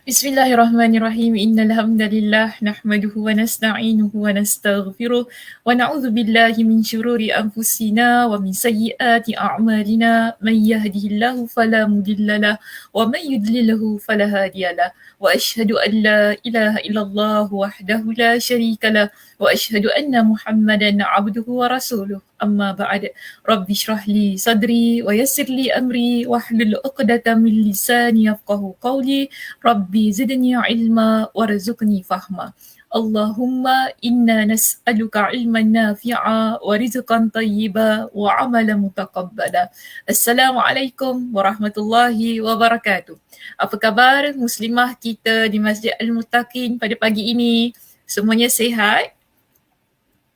Bismillahirrahmanirrahim. Innal hamdalillah nahmaduhu wa nasta'inuhu wa nastaghfiruh wa na'udzu billahi min shururi anfusina wa min sayyiati a'malina. Man yahdihillahu fala mudhillalah wa man yudlilhu fala hadiyalah. Wa asyhadu an la ilaha illallah wahdahu la syarikalah wa asyhadu anna Muhammadan 'abduhu wa rasuluh. Amma ba'd. Rabbi shrah li sadri wa yassir li amri wahlul 'uqdatam min lisani yafqahu qawli. Rabbi zidni ilma warzuqni fahma. Allahumma inna nas'aluka ilman nafi'a wa rizqan tayyiba wa amalan mutaqabbala. Assalamualaikum warahmatullahi wabarakatuh. Apa khabar muslimah kita di Masjid Al-Muttaqin pada pagi ini? Semuanya sihat?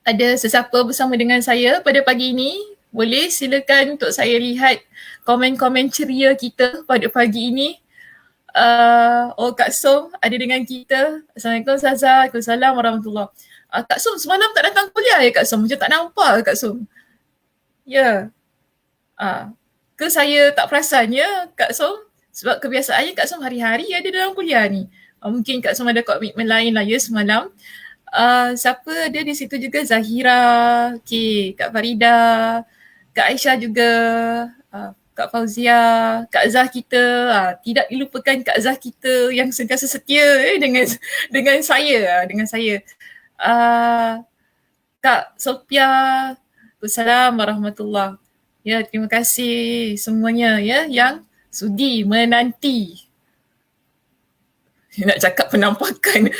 Ada sesiapa bersama dengan saya pada pagi ini? Boleh silakan untuk saya lihat komen-komen ceria kita pada pagi ini. Kak Som ada dengan kita. Assalamualaikum Ustazah. Waalaikumsalam warahmatullahi. Kak Som semalam tak datang kuliah ya Kak Som? Macam tak nampak Kak Som. Ya. Ke saya tak perasan ya Kak Som? Sebab kebiasaannya Kak Som hari-hari ada dalam kuliah ni. Mungkin Kak Som ada komitmen lain lah ya semalam. Siapa ada di situ juga? Zahira, okay, Kak Farida, Kak Aisyah juga, Kak Fauzia, Kak Zah kita, tidak dilupakan Kak Zah kita yang sentiasa setia dengan saya. Kak Sophia, Assalamualaikum warahmatullahi. Ya, terima kasih semuanya ya yang sudi menanti. Nak cakap penampakan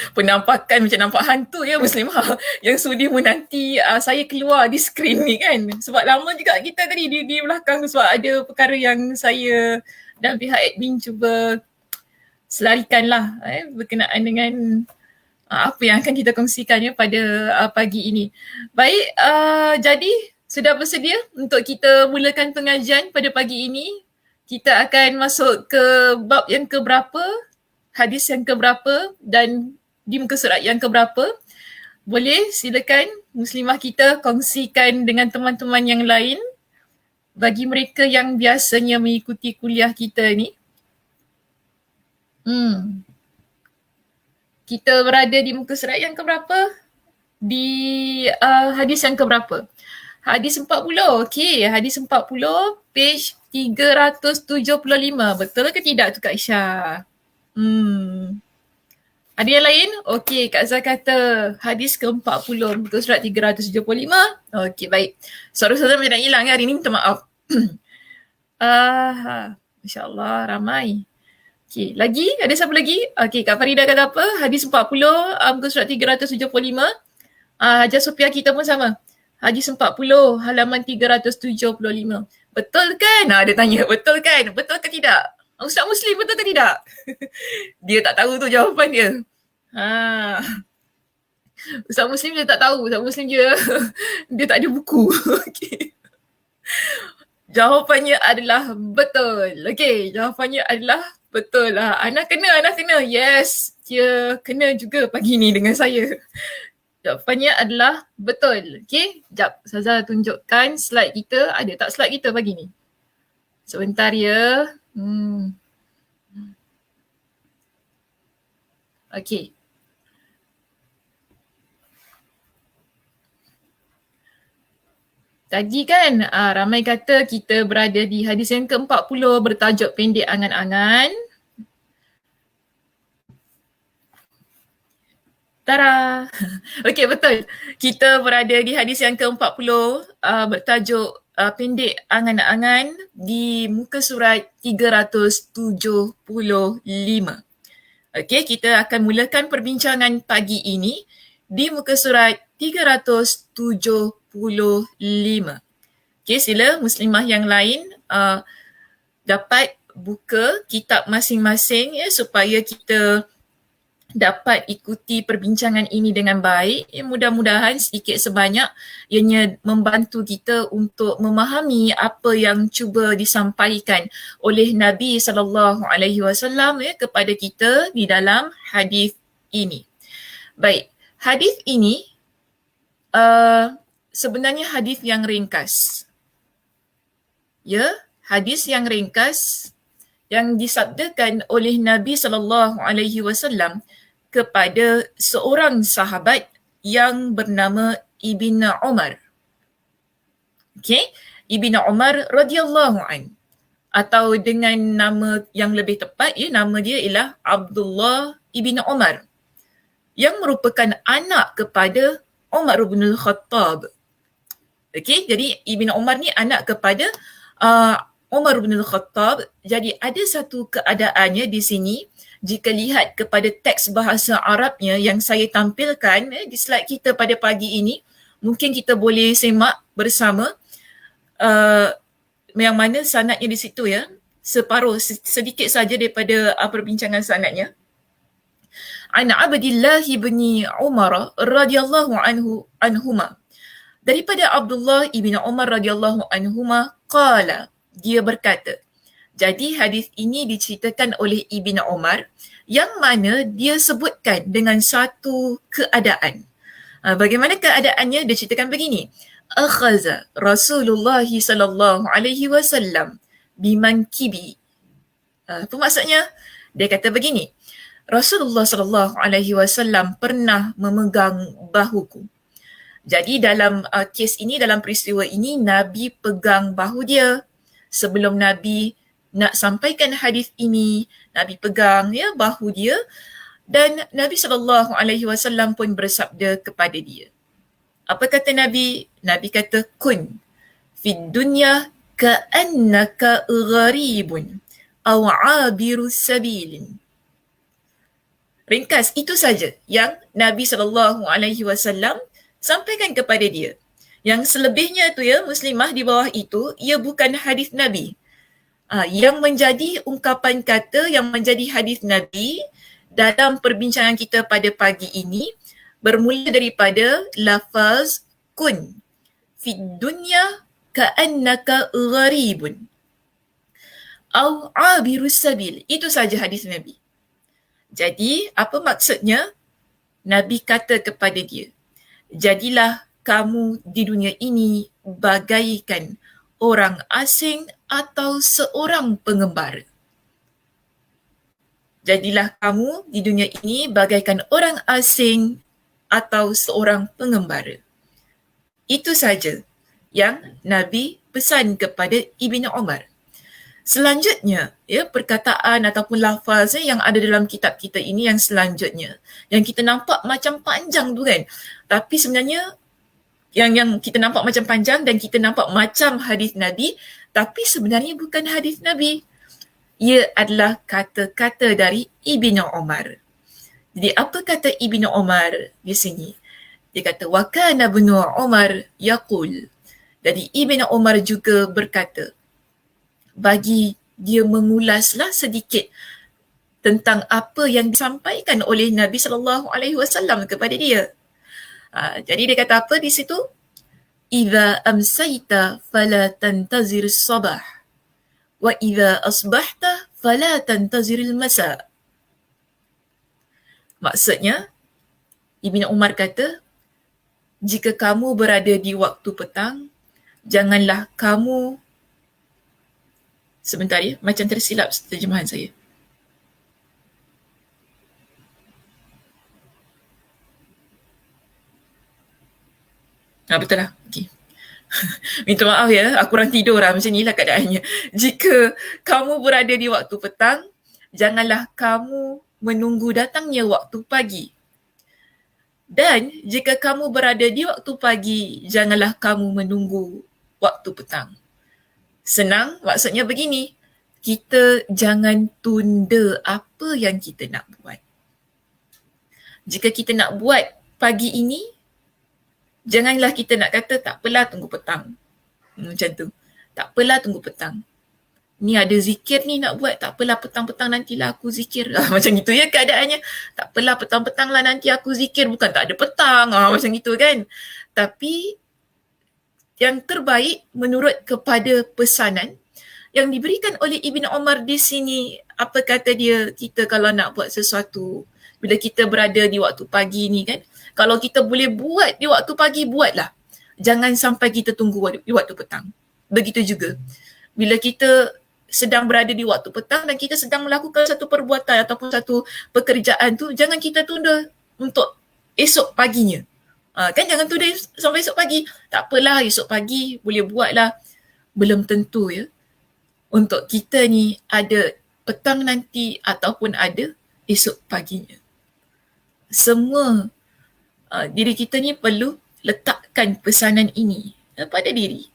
macam nampak hantu ya Muslimah yang sudi menanti saya keluar di skrin ni kan. Sebab lama juga kita tadi di belakang sebab ada perkara yang saya dan pihak admin cuba selarikan lah berkenaan dengan apa yang akan kita kongsikan ya pada pagi ini. Baik, jadi sudah bersedia untuk kita mulakan pengajian pada pagi ini. Kita akan masuk ke bab yang keberapa, hadis yang keberapa dan di muka surat yang keberapa. Boleh silakan muslimah kita kongsikan dengan teman-teman yang lain bagi mereka yang biasanya mengikuti kuliah kita ni. Kita berada di muka surat yang keberapa? Di hadis yang keberapa? Hadis 40. Okey, hadis 40 page 375. Betul ke tidak tu Kak Aisyah? Ada yang lain? Okey, Kak Zah kata hadis ke-40, muka surat 375. Okey, baik. Suara-suara macam nak hilang hari ni, minta maaf. Masya-Allah, ramai. Okey, lagi? Ada siapa lagi? Okey, Kak Farida kata apa? Hadis 40, muka surat 375. Hajar Sophia kita pun sama. Hadis 40, halaman 375. Betul kan? Dia tanya, betul kan? Betul ke tidak? Ustaz Muslim betul ke tidak? Dia tak tahu tu jawapan dia. Ustaz Muslim dia tak tahu. Ustaz Muslim dia tak ada buku. Okay. Jawapannya adalah betul. Okey, jawapannya adalah betul lah. Ana kena. Yes, dia kena juga pagi ni dengan saya. Jawapannya adalah betul. Okey, sekejap. Ustazah tunjukkan slide kita. Ada tak slide kita pagi ni? Sebentar ya. Okey. Tadi kan ramai kata kita berada di hadis yang ke-40 bertajuk pendek angan-angan. Tara. Okey, betul. Kita berada di hadis yang ke-40 bertajuk pendek angan-angan di muka surat 375. Okey, kita akan mulakan perbincangan pagi ini di muka surat 375. Okey, sila muslimah yang lain dapat buka kitab masing-masing ya supaya kita dapat ikuti perbincangan ini dengan baik. Mudah-mudahan sedikit sebanyak ianya membantu kita untuk memahami apa yang cuba disampaikan oleh Nabi SAW kepada kita di dalam hadis ini. Baik, hadis ini sebenarnya hadis yang ringkas. Ya, hadis yang ringkas yang disabdakan oleh Nabi SAW kepada seorang sahabat yang bernama Ibn Umar. Okay, Ibn Umar radhiyallahu an, atau dengan nama yang lebih tepat, nama dia ialah Abdullah Ibn Umar, yang merupakan anak kepada Umar bin Al-Khattab. Okay, jadi Ibn Umar ni anak kepada Umar bin Al-Khattab. Jadi ada satu keadaannya di sini, jika lihat kepada teks bahasa Arabnya yang saya tampilkan di slide kita pada pagi ini, mungkin kita boleh semak bersama yang mana sanadnya di situ separuh sedikit saja daripada perbincangan sanadnya. An Abdullah bin Umar radhiyallahu anhuma, daripada Abdullah ibn Umar radhiyallahu anhuma qala, dia berkata. Jadi hadis ini diceritakan oleh Ibn Umar yang mana dia sebutkan dengan satu keadaan. Bagaimana keadaannya? Dia ceritakan begini. Akhaza Rasulullah sallallahu alaihi wasallam bimankibi. Apa maksudnya? Dia kata begini. Rasulullah sallallahu alaihi wasallam pernah memegang bahuku. Jadi dalam kes ini, dalam peristiwa ini, Nabi pegang bahu dia. Sebelum Nabi nak sampaikan hadis ini, Nabi pegang bahu dia, dan Nabi SAW pun bersabda kepada dia. Apa kata Nabi? Nabi kata, kun fid dunya ka'annaka gharibun aw 'abiru sabilin. Ringkas, itu saja yang Nabi SAW sampaikan kepada dia. Yang selebihnya tu muslimah di bawah itu, ia bukan hadis Nabi. Yang menjadi ungkapan kata, yang menjadi hadis Nabi dalam perbincangan kita pada pagi ini bermula daripada lafaz kun fid dunya ka'annaka gharibun aw 'abirus sabil. Itu saja hadis Nabi. Jadi apa maksudnya? Nabi kata kepada dia, jadilah kamu di dunia ini bagaikan orang asing atau seorang pengembara. Jadilah kamu di dunia ini bagaikan orang asing atau seorang pengembara. Itu saja yang Nabi pesan kepada Ibn Umar. Selanjutnya, perkataan ataupun lafaz yang ada dalam kitab kita ini yang selanjutnya, yang kita nampak macam panjang tu kan, tapi sebenarnya yang kita nampak macam panjang dan kita nampak macam hadis Nabi, tapi sebenarnya bukan hadis Nabi. Ia adalah kata-kata dari Ibn Umar. Jadi apa kata Ibn Umar di sini? Dia kata, wa kana ibnu Umar yaqul. Jadi Ibn Umar juga berkata, bagi dia mengulaslah sedikit tentang apa yang disampaikan oleh Nabi SAW kepada dia. Jadi dia kata apa di situ? Idza amsayta fala tantazir as-sabah wa idza asbahta fala tantazir al-masa. Maksudnya, Ibn Umar kata, jika kamu berada di waktu petang, janganlah kamu, sebentar macam tersilap terjemahan saya. Betul lah. Okay. Minta maaf aku kurang tidur macam inilah keadaannya. Jika kamu berada di waktu petang, janganlah kamu menunggu datangnya waktu pagi. Dan jika kamu berada di waktu pagi, janganlah kamu menunggu waktu petang. Senang, maksudnya begini, kita jangan tunda apa yang kita nak buat. Jika kita nak buat pagi ini, janganlah kita nak kata tak apalah tunggu petang. Macam tu. Tak apalah tunggu petang. Ni ada zikir ni nak buat, tak apalah petang-petang nantilah aku zikir. Macam gitu keadaannya. Tak apalah petang-petang lah nanti aku zikir, bukan tak ada petang. Macam gitu kan. Tapi yang terbaik menurut kepada pesanan yang diberikan oleh Ibn Umar di sini, apa kata dia, kita kalau nak buat sesuatu, bila kita berada di waktu pagi ni kan, kalau kita boleh buat di waktu pagi, buatlah. Jangan sampai kita tunggu di waktu petang. Begitu juga. Bila kita sedang berada di waktu petang dan kita sedang melakukan satu perbuatan ataupun satu pekerjaan tu, jangan kita tunda untuk esok paginya. Kan jangan tunda sampai esok pagi. Tak apalah, esok pagi boleh buat lah. Belum tentu ya. Untuk kita ni ada petang nanti ataupun ada esok paginya. Semua diri kita ni perlu letakkan pesanan ini pada diri.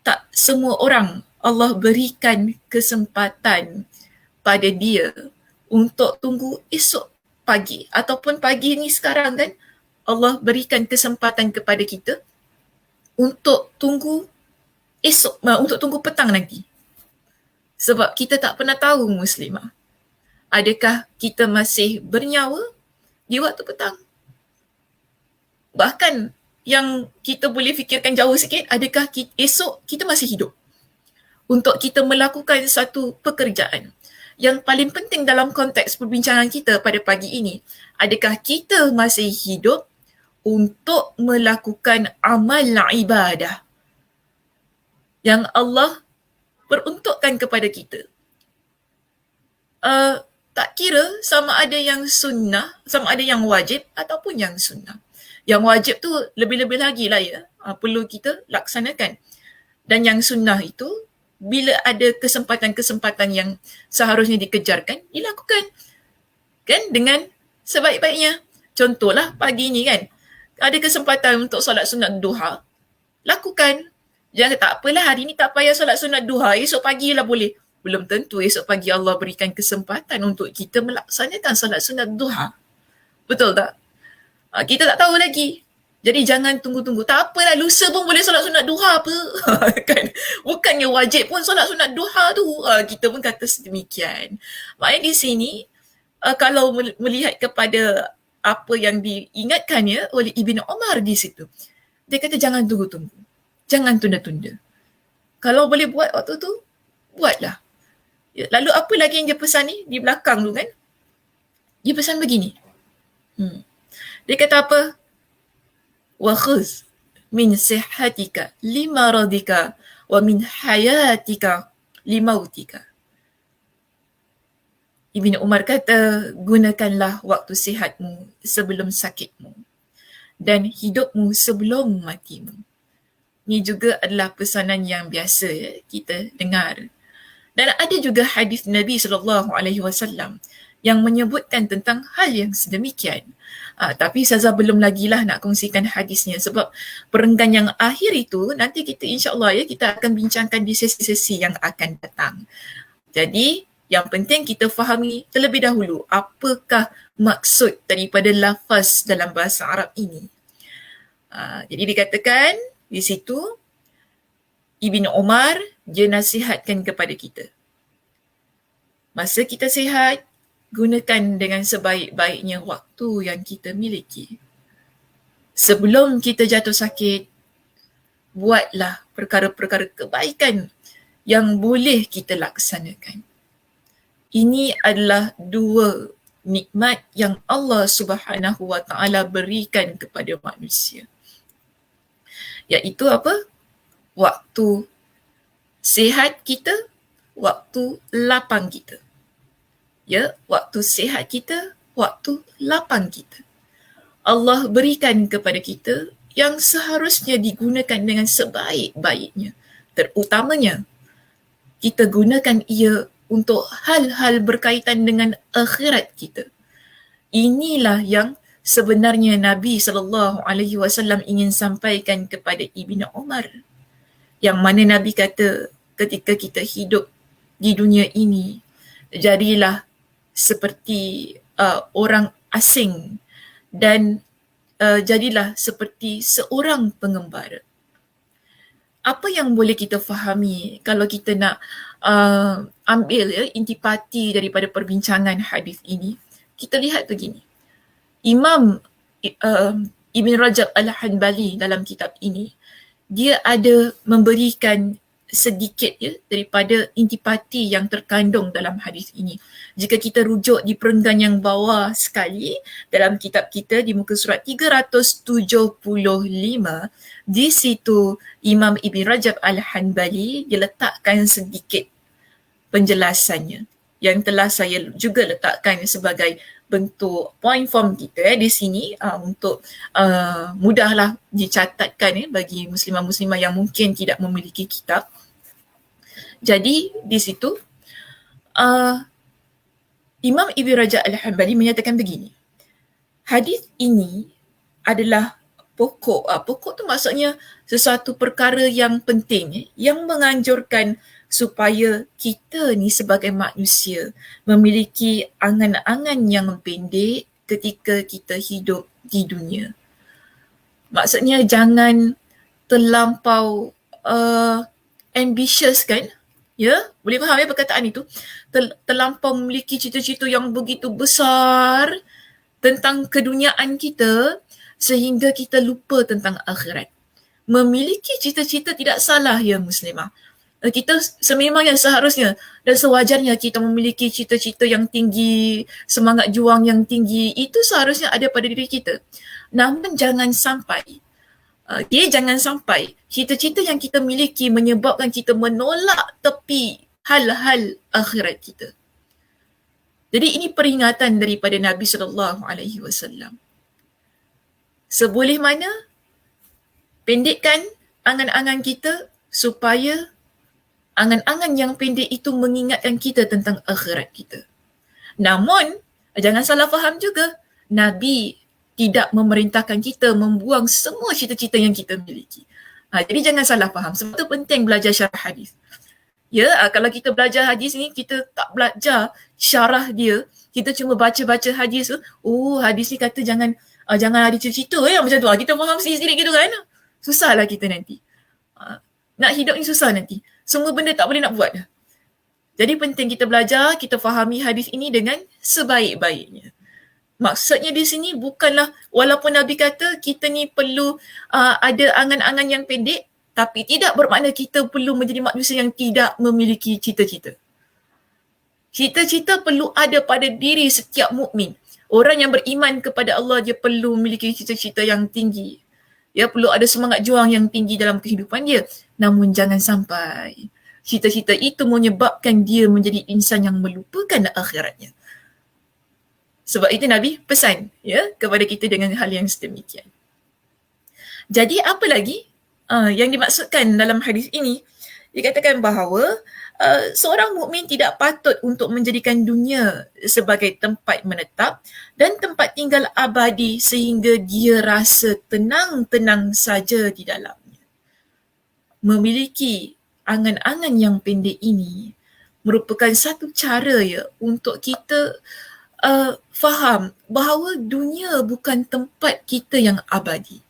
Tak semua orang Allah berikan kesempatan pada dia untuk tunggu esok pagi ataupun pagi ni sekarang kan Allah berikan kesempatan kepada kita untuk tunggu esok, untuk tunggu petang nanti. Sebab kita tak pernah tahu Muslimah, adakah kita masih bernyawa di waktu petang? Bahkan yang kita boleh fikirkan jauh sikit, adakah esok kita masih hidup untuk kita melakukan satu pekerjaan? Yang paling penting dalam konteks perbincangan kita pada pagi ini, adakah kita masih hidup untuk melakukan amal ibadah yang Allah peruntukkan kepada kita? Tak kira sama ada yang sunnah, sama ada yang wajib ataupun yang sunnah. Yang wajib tu lebih-lebih lagi lah ya, perlu kita laksanakan. Dan yang sunnah itu, bila ada kesempatan-kesempatan yang seharusnya dikejarkan, dilakukan. Kan dengan sebaik-baiknya. Contohlah pagi ni kan, ada kesempatan untuk solat sunat duha, lakukan. Jangan tak apalah hari ni tak payah solat sunat duha, esok pagi lah boleh. Belum tentu esok pagi Allah berikan kesempatan untuk kita melaksanakan solat sunat duha. Betul tak? Kita tak tahu lagi. Jadi jangan tunggu-tunggu. Tak apalah, lusa pun boleh solat sunat duha apa. Kan? Bukannya wajib pun solat sunat duha tu. Kita pun kata sedemikian. Maknanya di sini, kalau melihat kepada apa yang diingatkannya oleh Ibn Umar di situ, dia kata jangan tunggu-tunggu. Jangan tunda-tunda. Kalau boleh buat waktu tu, buatlah. Lalu apa lagi yang dia pesan ni di belakang tu kan? Dia pesan begini. Dia kata apa? Wa khuz min sihhatika limaradika wa min hayatika limautika. Ibn Umar kata, gunakanlah waktu sihatmu sebelum sakitmu dan hidupmu sebelum matimu. Ini juga adalah pesanan yang biasa ya, kita dengar. Dan ada juga hadis Nabi SAW yang menyebutkan tentang hal yang sedemikian. Tapi Saza belum lagi lah nak kongsikan hadisnya sebab perenggan yang akhir itu nanti kita insyaAllah ya kita akan bincangkan di sesi-sesi yang akan datang. Jadi yang penting kita fahami terlebih dahulu apakah maksud daripada lafaz dalam bahasa Arab ini. Jadi dikatakan di situ Ibn Umar dia nasihatkan kepada kita. Masa kita sihat, gunakan dengan sebaik-baiknya waktu yang kita miliki. Sebelum kita jatuh sakit, buatlah perkara-perkara kebaikan yang boleh kita laksanakan. Ini adalah dua nikmat yang Allah Subhanahu Wa Taala berikan kepada manusia. Iaitu apa? Waktu sihat kita, waktu lapang kita. Ya, waktu sihat kita, waktu lapang kita. Allah berikan kepada kita yang seharusnya digunakan dengan sebaik-baiknya. Terutamanya, kita gunakan ia untuk hal-hal berkaitan dengan akhirat kita. Inilah yang sebenarnya Nabi SAW ingin sampaikan kepada Ibn Umar. Yang mana Nabi kata ketika kita hidup di dunia ini, jadilah seperti orang asing dan jadilah seperti seorang pengembara. Apa yang boleh kita fahami kalau kita nak ambil ya, intipati daripada perbincangan hadis ini? Kita lihat begini. Imam Ibn Rajab Al-Hanbali dalam kitab ini, dia ada memberikan sedikit ya daripada intipati yang terkandung dalam hadis ini. Jika kita rujuk di perenggan yang bawah sekali dalam kitab kita di muka surat 375, di situ Imam Ibn Rajab Al-Hanbali dia letakkan sedikit penjelasannya yang telah saya juga letakkan sebagai bentuk point form kita di sini untuk mudahlah dicatatkan bagi muslimah-muslimah yang mungkin tidak memiliki kitab. Jadi di situ Imam Ibn Rajab Al-Hanbali menyatakan begini, hadis ini adalah pokok. Pokok tu maksudnya sesuatu perkara yang penting yang menganjurkan supaya kita ni sebagai manusia memiliki angan-angan yang pendek ketika kita hidup di dunia. Maksudnya jangan terlampau ambitious kan? Ya, boleh faham ya perkataan itu? Terlampau memiliki cita-cita yang begitu besar tentang keduniaan kita sehingga kita lupa tentang akhirat. Memiliki cita-cita tidak salah ya muslimah. Kita sememangnya seharusnya dan sewajarnya kita memiliki cita-cita yang tinggi, semangat juang yang tinggi, itu seharusnya ada pada diri kita. Namun jangan sampai cita-cita yang kita miliki menyebabkan kita menolak tepi hal-hal akhirat kita. Jadi ini peringatan daripada Nabi SAW. Seboleh mana pendekkan angan-angan kita supaya angan-angan yang pendek itu mengingatkan kita tentang akhirat kita. Namun, jangan salah faham juga. Nabi tidak memerintahkan kita membuang semua cita-cita yang kita miliki. Jadi jangan salah faham. Sebab itu penting belajar syarah hadis. Ya, kalau kita belajar hadis ni, kita tak belajar syarah dia. Kita cuma baca-baca hadis tu. Oh, hadis ni kata jangan ada cita-cita macam tu. Kita faham sikit-sikit gitu kan. Susahlah kita nanti. Nak hidup ni susah nanti. Semua benda tak boleh nak buat dah. Jadi penting kita belajar, kita fahami hadis ini dengan sebaik-baiknya. Maksudnya di sini bukanlah, walaupun Nabi kata kita ni perlu ada angan-angan yang pendek, tapi tidak bermakna kita perlu menjadi manusia yang tidak memiliki cita-cita. Cita-cita perlu ada pada diri setiap mukmin. Orang yang beriman kepada Allah, dia perlu memiliki cita-cita yang tinggi. Dia perlu ada semangat juang yang tinggi dalam kehidupan dia. Namun jangan sampai cita-cita itu menyebabkan dia menjadi insan yang melupakan akhiratnya. Sebab itu Nabi pesan kepada kita dengan hal yang sedemikian. Jadi apa lagi yang dimaksudkan dalam hadis ini? Dikatakan bahawa seorang mukmin tidak patut untuk menjadikan dunia sebagai tempat menetap dan tempat tinggal abadi sehingga dia rasa tenang-tenang saja di dalamnya. Memiliki angan-angan yang pendek ini merupakan satu cara untuk kita faham bahawa dunia bukan tempat kita yang abadi.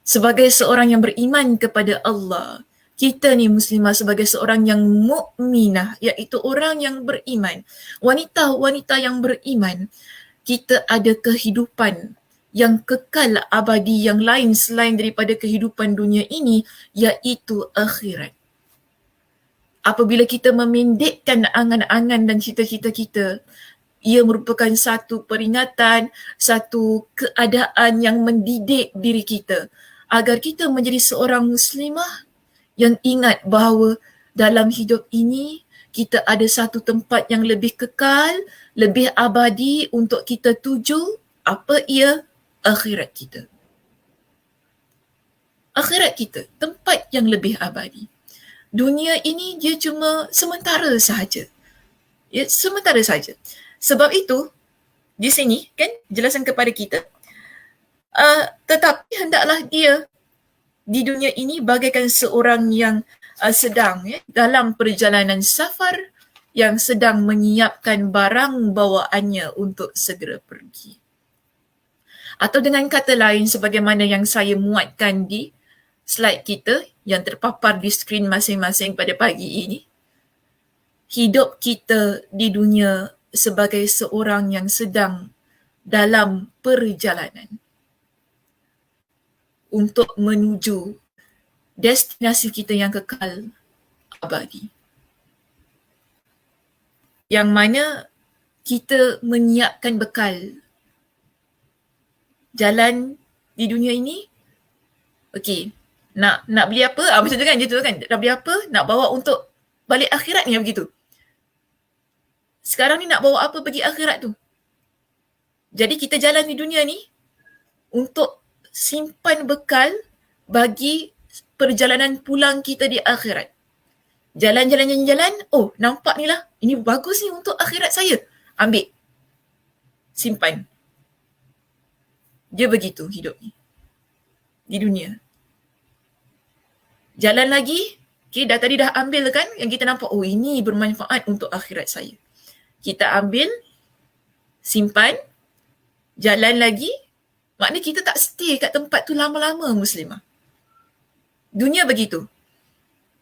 Sebagai seorang yang beriman kepada Allah, kita ni muslimah sebagai seorang yang mukminah, iaitu orang yang beriman, wanita-wanita yang beriman, kita ada kehidupan yang kekal abadi yang lain selain daripada kehidupan dunia ini, iaitu akhirat. Apabila kita memendekkan angan-angan dan cita-cita kita, ia merupakan satu peringatan, satu keadaan yang mendidik diri kita agar kita menjadi seorang muslimah yang ingat bahawa dalam hidup ini kita ada satu tempat yang lebih kekal, lebih abadi untuk kita tuju. Apa ia? Akhirat kita. Akhirat kita, tempat yang lebih abadi. Dunia ini dia cuma sementara sahaja. Ya, sementara sahaja. Sebab itu, di sini kan jelasan kepada kita, tetapi hendaklah dia di dunia ini bagaikan seorang yang sedang dalam perjalanan safar, yang sedang menyiapkan barang bawaannya untuk segera pergi. Atau dengan kata lain, sebagaimana yang saya muatkan di slide kita yang terpapar di skrin masing-masing pada pagi ini, hidup kita di dunia sebagai seorang yang sedang dalam perjalanan untuk menuju destinasi kita yang kekal abadi. Yang mana kita menyiapkan bekal jalan di dunia ini. Okey, nak beli apa? Macam tu kan, dia tu kan. Nak beli apa? Nak bawa untuk balik akhirat ni begitu. Sekarang ni nak bawa apa pergi akhirat tu? Jadi kita jalan di dunia ni untuk simpan bekal bagi perjalanan pulang kita di akhirat. Jalan, oh nampak ni lah, ini bagus ni untuk akhirat saya. Ambil, simpan. Dia begitu hidup ni di dunia. Jalan lagi, okay, tadi dah ambil kan, yang kita nampak, oh ini bermanfaat untuk akhirat saya. Kita ambil, simpan, jalan lagi, maknanya kita tak stay kat tempat tu lama-lama, Muslimah. Dunia begitu.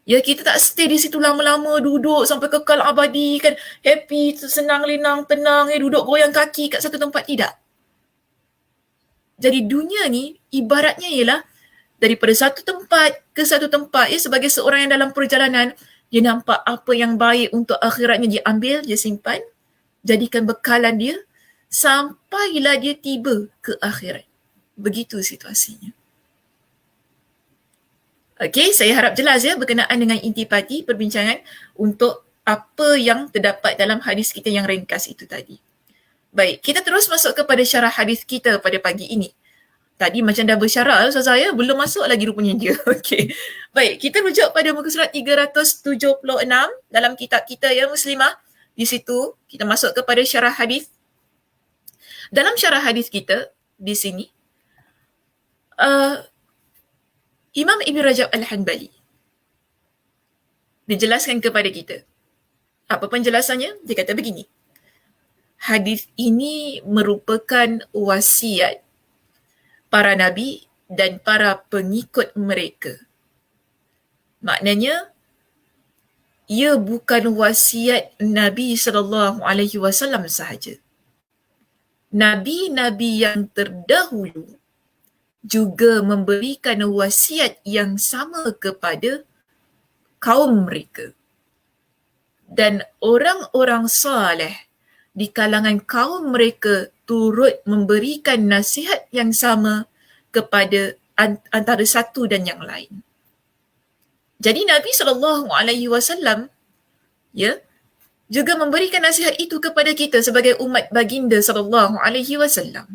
Ya, kita tak stay di situ lama-lama, duduk sampai kekal abadi kan, happy, senang, lenang, tenang, duduk goyang kaki kat satu tempat, tidak. Jadi dunia ni ibaratnya ialah daripada satu tempat ke satu tempat, ya, sebagai seorang yang dalam perjalanan, dia nampak apa yang baik untuk akhiratnya, dia ambil, dia simpan, jadikan bekalan dia, sampailah dia tiba ke akhirat. Begitu situasinya. Okey, saya harap jelas ya berkenaan dengan intipati perbincangan untuk apa yang terdapat dalam hadis kita yang ringkas itu tadi. Baik, kita terus masuk kepada syarah hadis kita pada pagi ini. Tadi macam dah bersyarah Ustazah ya, belum masuk lagi rupanya dia. Okey. Baik, kita rujuk pada muka surat 376 dalam kitab kita ya Muslimah. Di situ kita masuk kepada syarah hadis. Dalam syarah hadis kita di sini Imam Ibn Rajab Al-Hanbali dijelaskan kepada kita. Apa penjelasannya? Dia kata begini. Hadis ini merupakan wasiat para nabi dan para pengikut mereka. Maknanya, ia bukan wasiat Nabi SAW sahaja. Nabi-nabi yang terdahulu juga memberikan wasiat yang sama kepada kaum mereka. Dan orang-orang saleh di kalangan kaum mereka turut memberikan nasihat yang sama kepada antara satu dan yang lain. Jadi Nabi SAW ya, juga memberikan nasihat itu kepada kita sebagai umat baginda SAW.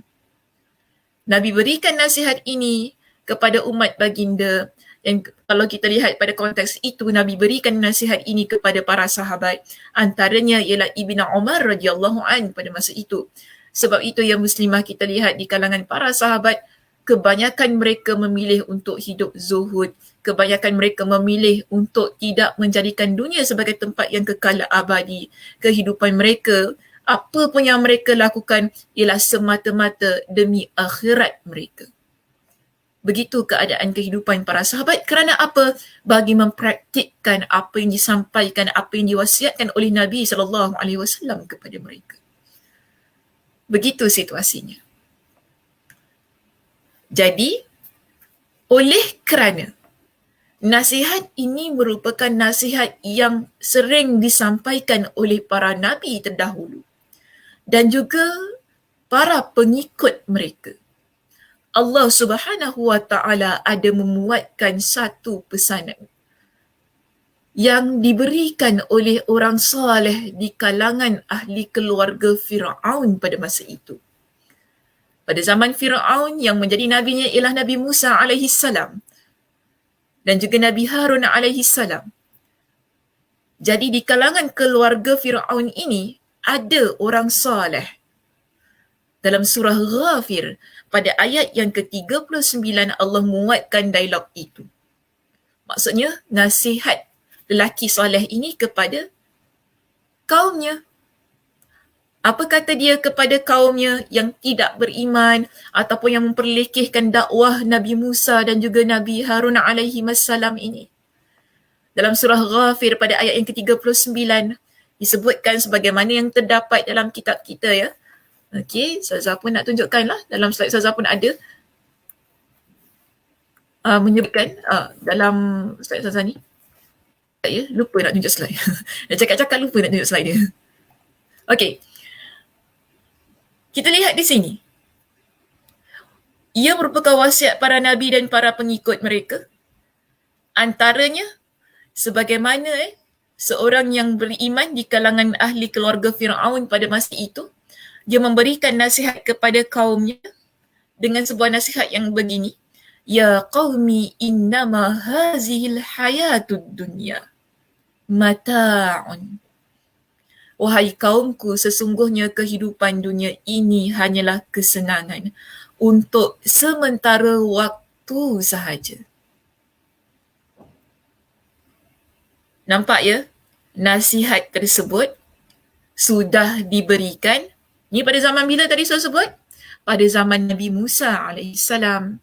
Nabi berikan nasihat ini kepada umat baginda, dan kalau kita lihat pada konteks itu, Nabi berikan nasihat ini kepada para sahabat. Antaranya ialah Ibn Umar radhiyallahu anhu pada masa itu. Sebab itu yang Muslimah kita lihat di kalangan para sahabat, kebanyakan mereka memilih untuk hidup zuhud. Kebanyakan mereka memilih untuk tidak menjadikan dunia sebagai tempat yang kekal abadi. Kehidupan mereka, apa pun yang mereka lakukan ialah semata-mata demi akhirat mereka. Begitu keadaan kehidupan para sahabat. Kerana apa? Bagi mempraktikkan apa yang disampaikan, apa yang diwasiatkan oleh Nabi SAW kepada mereka. Begitu situasinya. Jadi, oleh kerana nasihat ini merupakan nasihat yang sering disampaikan oleh para Nabi terdahulu dan juga para pengikut mereka, Allah Subhanahu wa Ta'ala ada memuatkan satu pesanan yang diberikan oleh orang saleh di kalangan ahli keluarga Fir'aun pada masa itu. Pada zaman Fir'aun yang menjadi nabinya ialah Nabi Musa alaihi salam dan juga Nabi Harun alaihi salam. Jadi di kalangan keluarga Fir'aun ini ada orang saleh. Dalam surah Ghafir, pada ayat yang ke-39 Allah muatkan dialog itu. Maksudnya, nasihat lelaki soleh ini kepada kaumnya. Apa kata dia kepada kaumnya yang tidak beriman ataupun yang memperlekehkan dakwah Nabi Musa dan juga Nabi Harun alaihi wassalam ini? Dalam surah Ghafir pada ayat yang ke-39 disebutkan sebagaimana yang terdapat dalam kitab kita ya. Okey, Ustazah pun nak tunjukkan lah. Dalam slide Ustazah pun ada menyebutkan dalam slide Ustazah ni. Ya, lupa nak tunjuk slide. Dah cakap-cakap lupa nak tunjuk slide dia. Okey. Kita lihat di sini. Ia merupakan wasiat para nabi dan para pengikut mereka. Antaranya sebagaimana seorang yang beriman di kalangan ahli keluarga Fir'aun pada masa itu, dia memberikan nasihat kepada kaumnya dengan sebuah nasihat yang begini, Ya qaumi innama hazihil hayatud dunya mata'un. Wahai kaumku, sesungguhnya kehidupan dunia ini hanyalah kesenangan untuk sementara waktu sahaja. Nampak ya? Nasihat tersebut sudah diberikan. Ni pada zaman bila tadi saya sebut? Pada zaman Nabi Musa alaihissalam.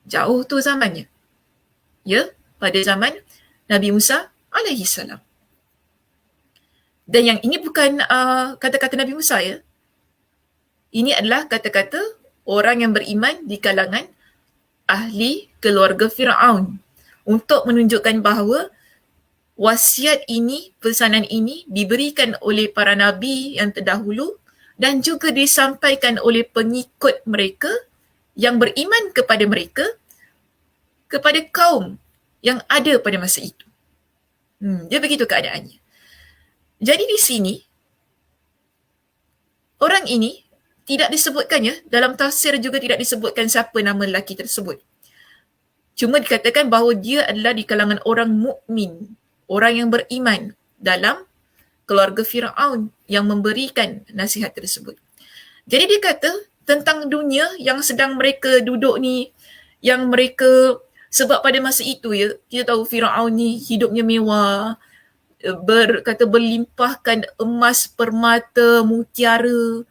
Jauh tu zamannya. Ya, pada zaman Nabi Musa alaihissalam. Dan yang ini bukan kata-kata Nabi Musa ya. Ini adalah kata-kata orang yang beriman di kalangan ahli keluarga Fir'aun untuk menunjukkan bahawa wasiat ini, pesanan ini diberikan oleh para nabi yang terdahulu dan juga disampaikan oleh pengikut mereka yang beriman kepada mereka kepada kaum yang ada pada masa itu. Dia begitu keadaannya. Jadi di sini, orang ini tidak disebutkan ya, dalam tafsir juga tidak disebutkan siapa nama lelaki tersebut. Cuma dikatakan bahawa dia adalah di kalangan orang mukmin, orang yang beriman dalam keluarga Fir'aun yang memberikan nasihat tersebut. Jadi dia kata tentang dunia yang sedang mereka duduk ni, yang mereka, sebab pada masa itu ya, kita tahu Fir'aun ni hidupnya mewah, berlimpahkan emas, permata, mutiara,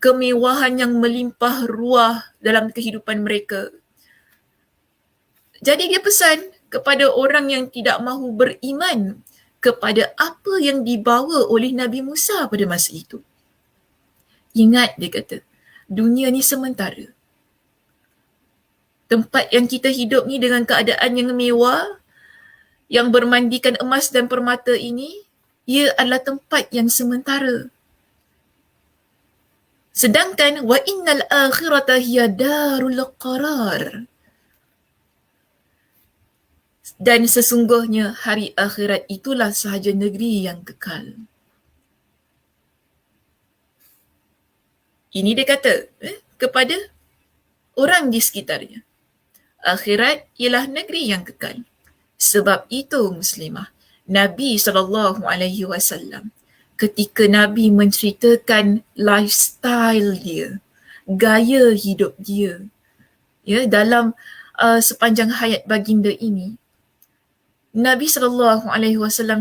kemewahan yang melimpah ruah dalam kehidupan mereka. Jadi dia pesan kepada orang yang tidak mahu beriman kepada apa yang dibawa oleh Nabi Musa pada masa itu. Ingat, dia kata, dunia ni sementara. Tempat yang kita hidup ni dengan keadaan yang mewah, yang bermandikan emas dan permata ini, ia adalah tempat yang sementara. Sedangkan wa innal akhirata hiya darul qarar. Dan sesungguhnya hari akhirat itulah sahaja negeri yang kekal. Ini dia kata kepada orang di sekitarnya. Akhirat ialah negeri yang kekal. Sebab itu muslimah, Nabi SAW ketika Nabi menceritakan lifestyle dia, gaya hidup dia, ya, dalam sepanjang hayat baginda ini, Nabi SAW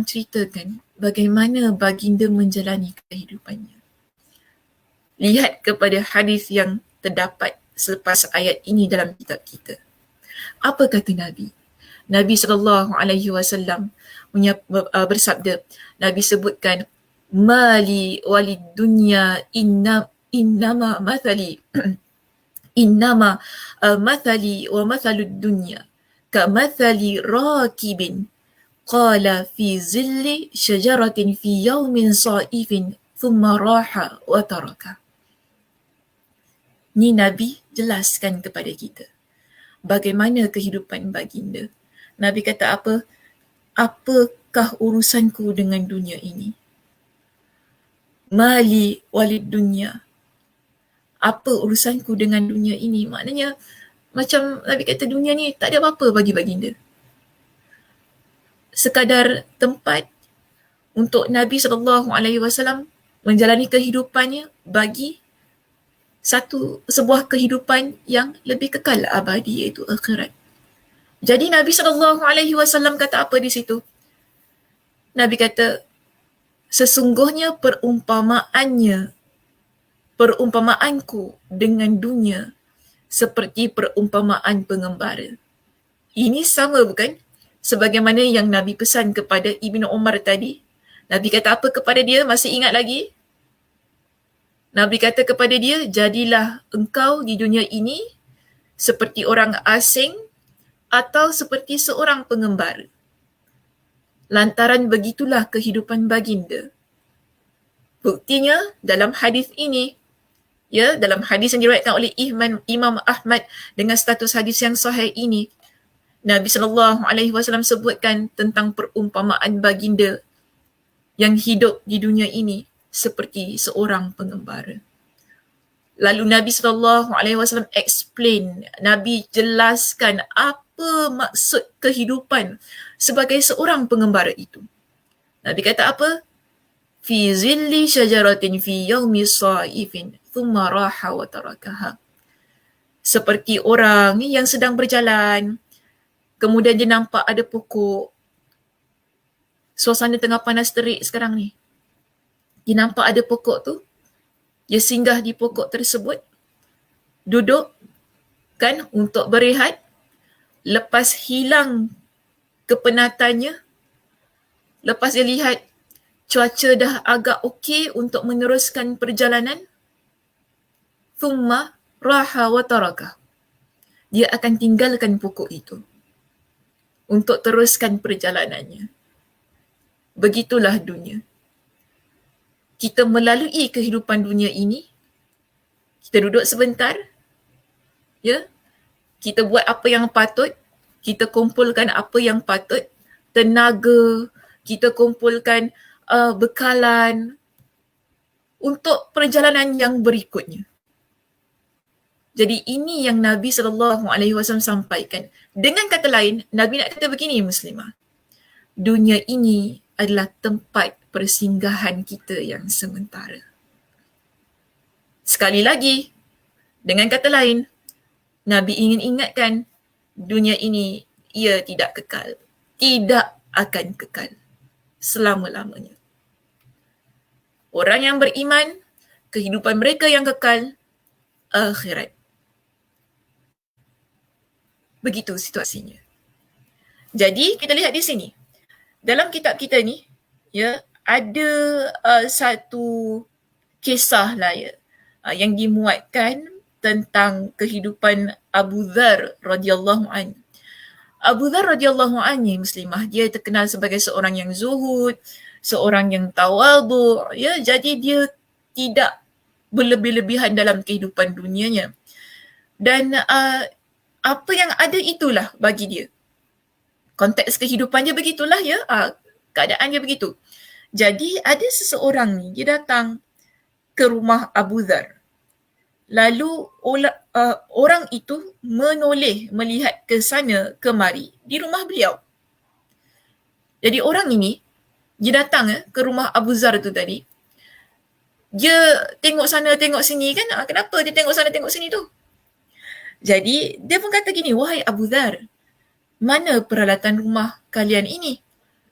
ceritakan bagaimana baginda menjalani kehidupannya. Lihat kepada hadis yang terdapat selepas ayat ini dalam kitab kita. Apa kata Nabi? Nabi SAW bersabda, Nabi sebutkan, Mali walid dunya innama mathali innama mathali wa mathalud dunya kamathali rakibin qala fi zilli syajaratin fi yawmin sa'ifin thumma raha wa taraka. Ni Nabi jelaskan kepada kita bagaimana kehidupan baginda. Nabi kata apa? Apakah urusanku dengan dunia ini? Mali walid dunya. Apa urusanku dengan dunia ini? Maknanya macam Nabi kata dunia ni tak ada apa-apa bagi baginda. Sekadar tempat untuk Nabi SAW menjalani kehidupannya bagi sebuah kehidupan yang lebih kekal abadi, iaitu akhirat. Jadi Nabi SAW kata apa di situ? Nabi kata, sesungguhnya perumpamaanku dengan dunia seperti perumpamaan pengembara. Ini sama bukan? Sebagaimana yang Nabi pesan kepada Ibnu Umar tadi. Nabi kata apa kepada dia? Masih ingat lagi? Nabi kata kepada dia, jadilah engkau di dunia ini seperti orang asing atau seperti seorang pengembara. Lantaran begitulah kehidupan baginda. Buktinya dalam hadis ini, ya, dalam hadis yang diriwayatkan oleh Imam Ahmad dengan status hadis yang sahih ini, Nabi SAW sebutkan tentang perumpamaan baginda yang hidup di dunia ini seperti seorang pengembara. Lalu Nabi SAW explain, Nabi jelaskan apa maksud kehidupan sebagai seorang pengembara itu. Nabi kata apa? Fi zilli syajaratin fi yaumi sa'ifin thumma raha wa tarakaha. Seperti orang yang sedang berjalan, kemudian dia nampak ada pokok. Suasana tengah panas terik sekarang ni. Dia nampak ada pokok tu, dia singgah di pokok tersebut, duduk kan untuk berehat, lepas hilang kepenatannya, lepas dia lihat cuaca dah agak okey untuk meneruskan perjalanan, thumma raha wa taraka. Dia akan tinggalkan pokok itu untuk teruskan perjalanannya. Begitulah dunia. Kita melalui kehidupan dunia ini, kita duduk sebentar, ya, kita buat apa yang patut, kita kumpulkan apa yang patut, tenaga, kita kumpulkan bekalan untuk perjalanan yang berikutnya. Jadi ini yang Nabi SAW sampaikan. Dengan kata lain, Nabi nak kata begini Muslimah. Dunia ini adalah tempat persinggahan kita yang sementara. Sekali lagi, dengan kata lain, Nabi ingin ingatkan dunia ini ia tidak kekal. Tidak akan kekal selama-lamanya. Orang yang beriman, kehidupan mereka yang kekal, akhirat. Begitu situasinya. Jadi kita lihat di sini. Dalam kitab kita ni, ya, ada satu kisah lah ya, yang dimuatkan tentang kehidupan Abu Dhar radhiyallahu anhu. Abu Dhar radhiyallahu anhu Muslimah, dia terkenal sebagai seorang yang zuhud, seorang yang tawadhu, ya, jadi dia tidak berlebih-lebihan dalam kehidupan dunianya. Dan apa yang ada itulah bagi dia. Konteks kehidupannya begitulah ya, keadaan dia begitu. Jadi ada seseorang ni, dia datang ke rumah Abu Dhar. Lalu orang itu menoleh melihat ke sana kemari di rumah beliau. Jadi orang ini, dia datang ke rumah Abu Dhar tu tadi. Dia tengok sana tengok sini kan, kenapa dia tengok sana tengok sini tu? Jadi dia pun kata gini, wahai Abu Dhar, mana peralatan rumah kalian ini?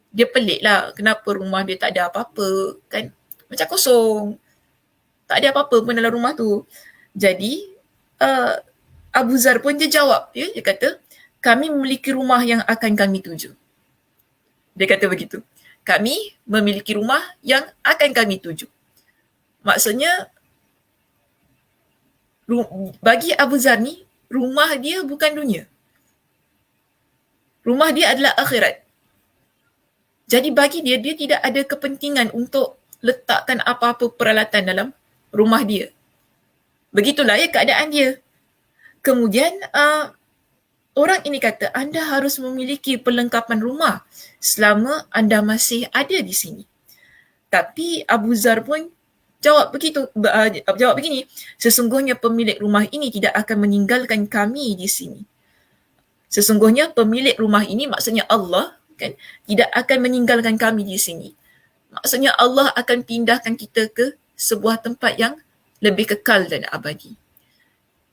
Dia pelik lah, kenapa rumah dia tak ada apa-apa, kan? Macam kosong. Tak ada apa-apa pun dalam rumah tu. Jadi, Abu Dhar pun dia jawab, ya? Dia kata, kami memiliki rumah yang akan kami tuju. Dia kata begitu. Kami memiliki rumah yang akan kami tuju. Maksudnya, bagi Abu Dhar ni, rumah dia bukan dunia. Rumah dia adalah akhirat. Jadi bagi dia, dia tidak ada kepentingan untuk letakkan apa-apa peralatan dalam rumah dia. Begitulah ya keadaan dia. Kemudian orang ini kata, anda harus memiliki perlengkapan rumah selama anda masih ada di sini. Tapi Abu Dhar pun jawab begini, sesungguhnya pemilik rumah ini tidak akan meninggalkan kami di sini. Sesungguhnya pemilik rumah ini, maksudnya Allah, kan, tidak akan meninggalkan kami di sini. Maksudnya Allah akan pindahkan kita ke sebuah tempat yang lebih kekal dan abadi.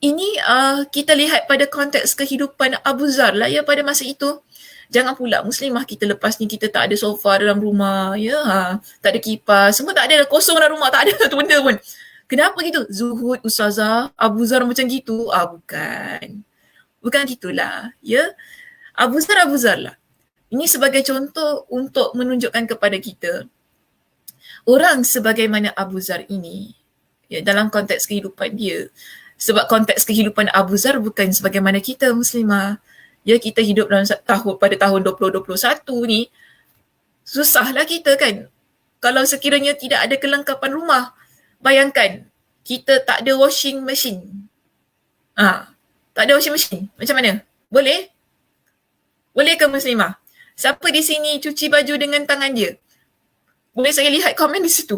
Ini kita lihat pada konteks kehidupan Abu Dhar lah ya pada masa itu. Jangan pula Muslimah kita lepas ni kita tak ada sofa dalam rumah, ya, tak ada kipas, semua tak ada, kosong dalam rumah, tak ada satu benda pun. Kenapa gitu? Zuhud Ustazah, Abu Dhar macam gitu? Bukan. Bukan gitulah, ya. Abu Dhar lah. Ini sebagai contoh untuk menunjukkan kepada kita, orang sebagaimana Abu Dhar ini, ya, dalam konteks kehidupan dia, sebab konteks kehidupan Abu Dhar bukan sebagaimana kita Muslimah. Ya, kita hidup dalam pada tahun 2021 ni, susahlah kita kan. Kalau sekiranya tidak ada kelengkapan rumah, bayangkan kita tak ada washing machine. Tak ada washing machine. Macam mana? Boleh? Boleh ke Muslimah? Siapa di sini cuci baju dengan tangan dia? Boleh saya lihat komen di situ.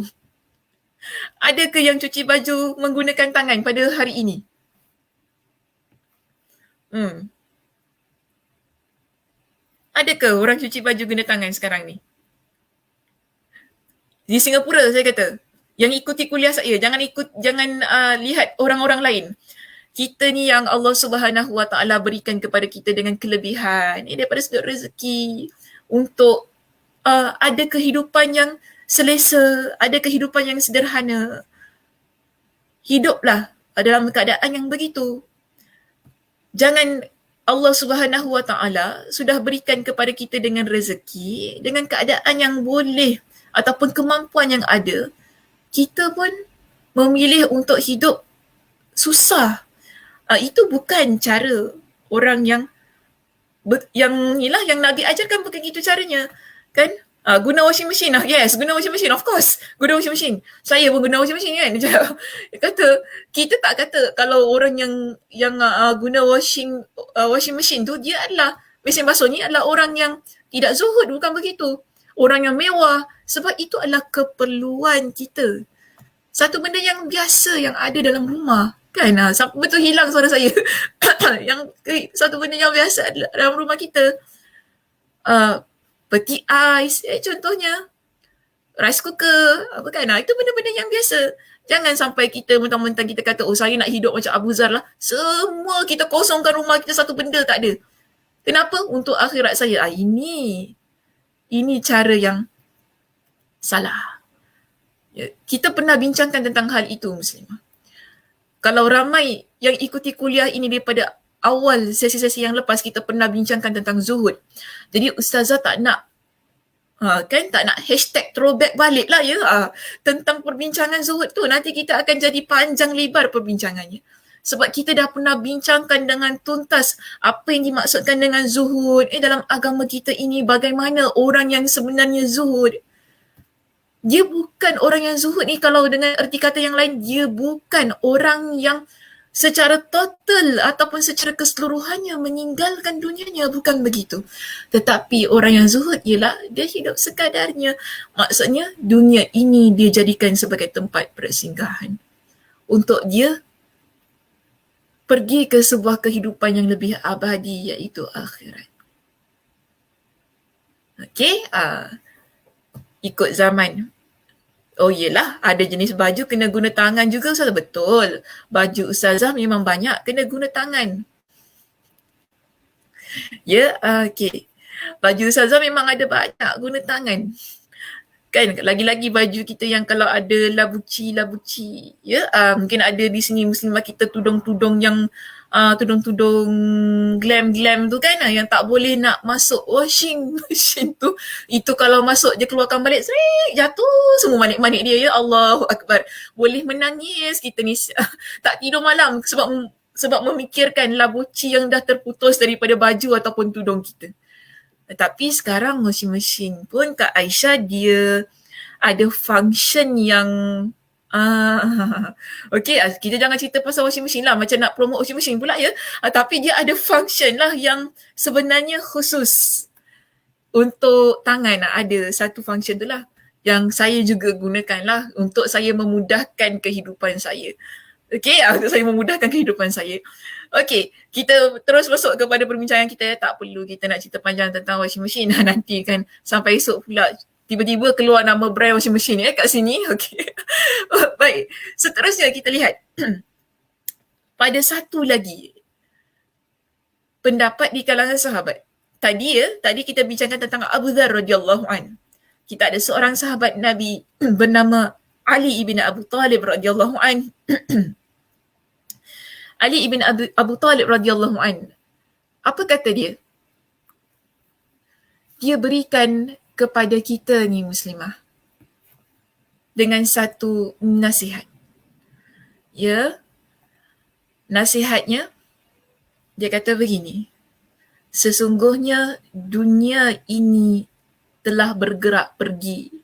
Ada ke yang cuci baju menggunakan tangan pada hari ini? Ada ke orang cuci baju guna tangan sekarang ni? Di Singapura saya kata, yang ikuti kuliah saya, jangan lihat orang-orang lain. Kita ni yang Allah Subhanahu Wa Taala berikan kepada kita dengan kelebihan daripada sudut rezeki untuk ada kehidupan yang selesa, ada kehidupan yang sederhana. Hiduplah dalam keadaan yang begitu. Jangan Allah Subhanahu Wa Taala sudah berikan kepada kita dengan rezeki, dengan keadaan yang boleh ataupun kemampuan yang ada, kita pun memilih untuk hidup susah. Itu bukan cara orang yang inilah yang Nabi ajarkan, bukan gitu caranya. Kan? Guna washing machine lah. Yes, guna washing machine. Of course. Guna washing machine. Saya pun guna washing machine kan. Kata, kita tak kata kalau orang yang guna washing machine tu, dia adalah, mesin basuh ni adalah orang yang tidak zuhud. Bukan begitu. Orang yang mewah. Sebab itu adalah keperluan kita. Satu benda yang biasa yang ada dalam rumah. Kan? Betul hilang suara saya. Satu benda yang biasa dalam rumah kita. Peti ais, contohnya. Rice cooker, apa kan? Itu benda-benda yang biasa. Jangan sampai kita mentang-mentang kita kata, oh saya nak hidup macam Abu Zar lah. Semua kita kosongkan rumah kita, satu benda tak ada. Kenapa? Untuk akhirat saya. Ini cara yang salah. Kita pernah bincangkan tentang hal itu, Muslimah. Kalau ramai yang ikuti kuliah ini daripada awal sesi-sesi yang lepas, kita pernah bincangkan tentang zuhud. Jadi Ustazah tak nak tak nak hashtag throwback balik lah ya tentang perbincangan zuhud tu. Nanti kita akan jadi panjang lebar perbincangannya. Sebab kita dah pernah bincangkan dengan tuntas apa yang dimaksudkan dengan zuhud. Dalam agama kita ini, bagaimana orang yang sebenarnya zuhud. Dia bukan orang yang zuhud ni, kalau dengan erti kata yang lain, dia bukan orang yang secara total ataupun secara keseluruhannya meninggalkan dunianya, bukan begitu. Tetapi orang yang zuhud ialah dia hidup sekadarnya. Maksudnya dunia ini dia jadikan sebagai tempat persinggahan untuk dia pergi ke sebuah kehidupan yang lebih abadi, iaitu akhirat. Okey, ikut zaman. Oh yelah, ada jenis baju kena guna tangan juga, Ustazah. Betul. Baju Ustazah memang banyak kena guna tangan. Ya, okey. Baju Ustazah memang ada banyak guna tangan. Kan, lagi-lagi baju kita yang kalau ada labuci. Ya, mungkin ada di sini Muslimah kita tudung-tudung yang tudung-tudung glam-glam tu kan, yang tak boleh nak masuk washing machine tu. Itu kalau masuk je keluarkan balik, jatuh semua manik-manik dia. Ya Allahu Akbar. Boleh menangis kita ni. Tak tidur malam sebab memikirkan labuci yang dah terputus daripada baju ataupun tudung kita. Tapi sekarang washing machine pun Kak Aisyah dia ada function yang okay, kita jangan cerita pasal washing machine lah, macam nak promote washing machine pula ya. Tapi dia ada function lah yang sebenarnya khusus untuk tangan. Ada satu function tu lah yang saya juga gunakan lah untuk saya memudahkan kehidupan saya. Okay, untuk saya memudahkan kehidupan saya. Okay, kita terus masuk kepada perbincangan kita. Tak perlu kita nak cerita panjang tentang washing machine. Nanti kan sampai esok pula tiba-tiba keluar nama brand washing machine kat sini. Okay. Baik, seterusnya kita lihat. Pada satu lagi pendapat di kalangan sahabat. Tadi kita bincangkan tentang Abu Dhar radhiyallahu an. Kita ada seorang sahabat Nabi bernama Ali ibn Abu Talib radhiyallahu an. Ali ibn Abu Talib radhiyallahu an. Apa kata dia? Dia berikan kepada kita ni Muslimah dengan satu nasihat. Ya. Nasihatnya dia kata begini. Sesungguhnya dunia ini telah bergerak pergi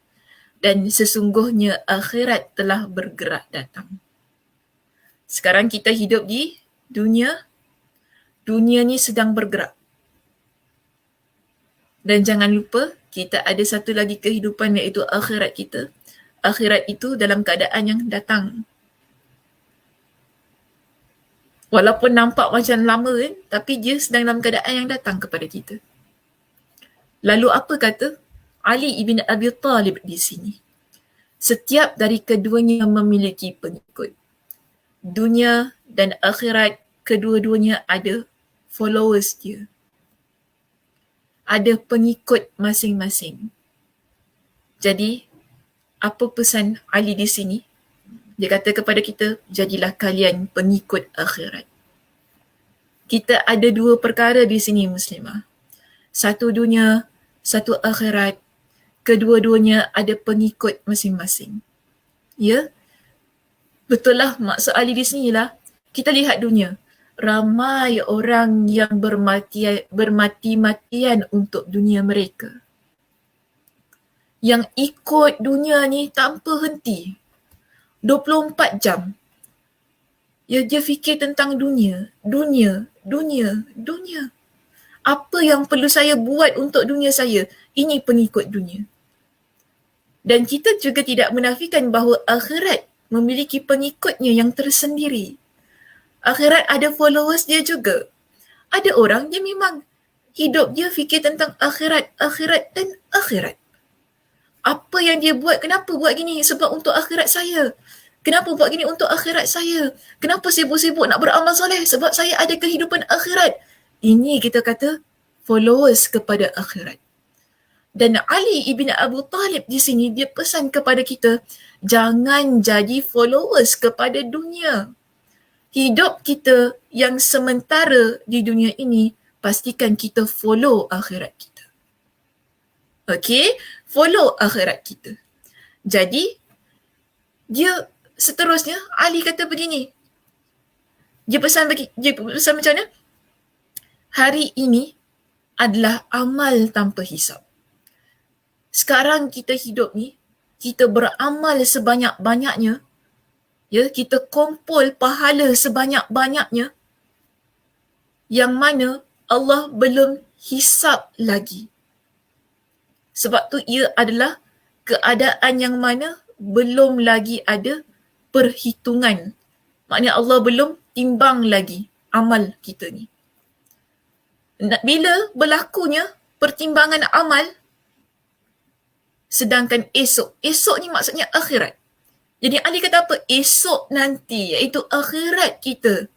dan sesungguhnya akhirat telah bergerak datang. Sekarang kita hidup di dunia. Dunia ni sedang bergerak. Dan jangan lupa, kita ada satu lagi kehidupan iaitu akhirat kita. Akhirat itu dalam keadaan yang datang. Walaupun nampak macam lama kan, tapi dia sedang dalam keadaan yang datang kepada kita. Lalu apa kata Ali ibn Abi Talib di sini? Setiap dari keduanya memiliki pengikut. Dunia dan akhirat, kedua-duanya ada followers dia. Ada pengikut masing-masing. Jadi, apa pesan Ali di sini? Dia kata kepada kita, jadilah kalian pengikut akhirat. Kita ada dua perkara di sini muslimah. Satu dunia, satu akhirat. Kedua-duanya ada pengikut masing-masing. Ya? Betul lah, maksud Ali di sini lah. Kita lihat dunia. Ramai orang yang bermati-matian untuk dunia mereka. Yang ikut dunia ni tanpa henti. 24 jam. Ya, dia fikir tentang dunia. Apa yang perlu saya buat untuk dunia saya? Ini pengikut dunia. Dan kita juga tidak menafikan bahawa akhirat memiliki pengikutnya yang tersendiri. Akhirat ada followers dia juga. Ada orang dia memang hidup dia fikir tentang akhirat dan akhirat. Apa yang dia buat, kenapa buat gini? Sebab untuk akhirat saya. Kenapa buat gini untuk akhirat saya? Kenapa sibuk-sibuk nak beramal soleh? Sebab saya ada kehidupan akhirat. Ini kita kata followers kepada akhirat. Dan Ali ibn Abu Talib di sini dia pesan kepada kita, jangan jadi followers kepada dunia. Hidup kita yang sementara di dunia ini, pastikan kita follow akhirat kita. Okey, follow akhirat kita. Jadi, dia seterusnya, Ali kata begini. Dia pesan macam mana? Hari ini adalah amal tanpa hisap. Sekarang kita hidup ni, kita beramal sebanyak-banyaknya, ya, kita kumpul pahala sebanyak-banyaknya, yang mana Allah belum hisap lagi. Sebab tu ia adalah keadaan yang mana belum lagi ada perhitungan. Maknanya Allah belum timbang lagi amal kita ni. Bila berlakunya pertimbangan amal, sedangkan esok ni maksudnya akhirat. Jadi Ali kata apa? Esok nanti, iaitu akhirat kita,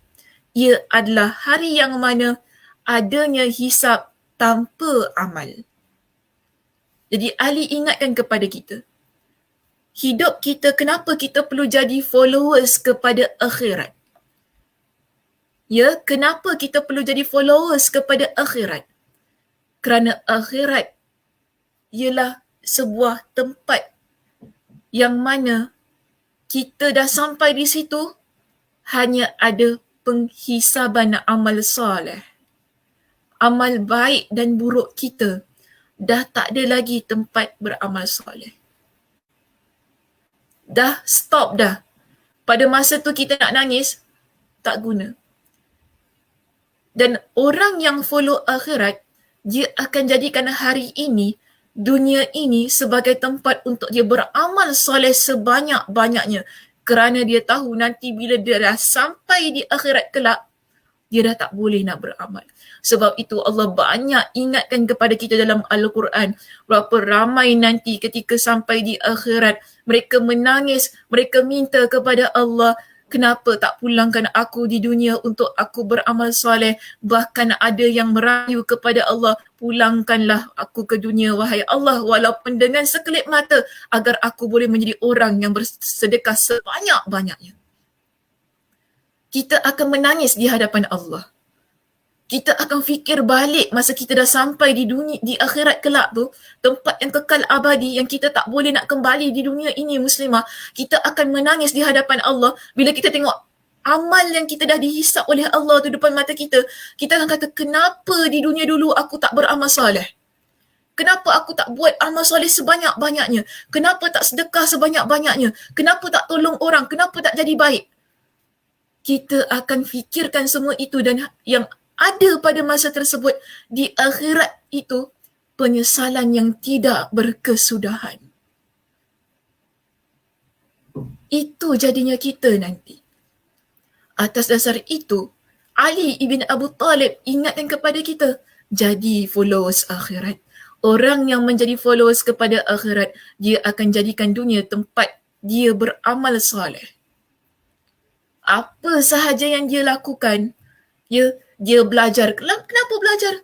ia adalah hari yang mana adanya hisab tanpa amal. Jadi Ali ingatkan kepada kita, hidup kita, kenapa kita perlu jadi followers kepada akhirat? Ya, kenapa kita perlu jadi followers kepada akhirat? Kerana akhirat ialah sebuah tempat yang mana kita dah sampai di situ, hanya ada penghisaban amal soleh. Amal baik dan buruk kita, dah tak ada lagi tempat beramal soleh. Dah stop dah. Pada masa tu kita nak nangis, tak guna. Dan orang yang follow akhirat, dia akan jadikan hari ini, dunia ini sebagai tempat untuk dia beramal soleh sebanyak-banyaknya. Kerana dia tahu nanti bila dia dah sampai di akhirat kelak, dia dah tak boleh nak beramal. Sebab itu Allah banyak ingatkan kepada kita dalam Al-Quran, berapa ramai nanti ketika sampai di akhirat, mereka menangis, mereka minta kepada Allah, kenapa tak pulangkan aku di dunia untuk aku beramal soleh? Bahkan ada yang merayu kepada Allah, pulangkanlah aku ke dunia wahai Allah, walaupun dengan sekelip mata, agar aku boleh menjadi orang yang bersedekah sebanyak-banyaknya. Kita akan menangis di hadapan Allah. Kita akan fikir balik masa kita dah sampai di dunia, di akhirat kelak tu, tempat yang kekal abadi yang kita tak boleh nak kembali di dunia ini muslimah. Kita akan menangis di hadapan Allah bila kita tengok amal yang kita dah dihisap oleh Allah tu depan mata kita. Kita akan kata, kenapa di dunia dulu aku tak beramal soleh? Kenapa aku tak buat amal soleh sebanyak-banyaknya? Kenapa tak sedekah sebanyak-banyaknya? Kenapa tak tolong orang? Kenapa tak jadi baik? Kita akan fikirkan semua itu, dan yang ada pada masa tersebut di akhirat itu, penyesalan yang tidak berkesudahan. Itu jadinya kita nanti. Atas dasar itu, Ali ibn Abu Talib ingatkan kepada kita, jadi followers akhirat. Orang yang menjadi followers kepada akhirat, dia akan jadikan dunia tempat dia beramal soleh. Apa sahaja yang dia lakukan, dia belajar. Kenapa belajar?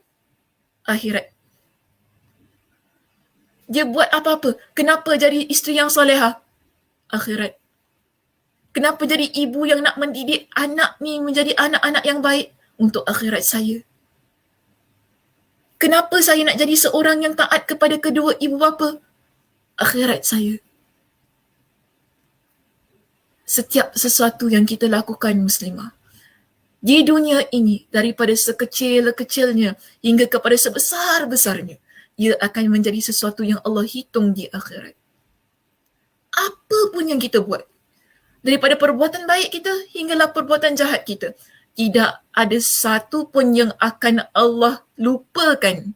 Akhirat. Dia buat apa-apa. Kenapa jadi isteri yang solehah? Akhirat. Kenapa jadi ibu yang nak mendidik anak ni menjadi anak-anak yang baik? Untuk akhirat saya. Kenapa saya nak jadi seorang yang taat kepada kedua ibu bapa? Akhirat saya. Setiap sesuatu yang kita lakukan muslimah di dunia ini, daripada sekecil-kecilnya hingga kepada sebesar-besarnya, ia akan menjadi sesuatu yang Allah hitung di akhirat. Apa pun yang kita buat, daripada perbuatan baik kita hinggalah perbuatan jahat kita, tidak ada satu pun yang akan Allah lupakan.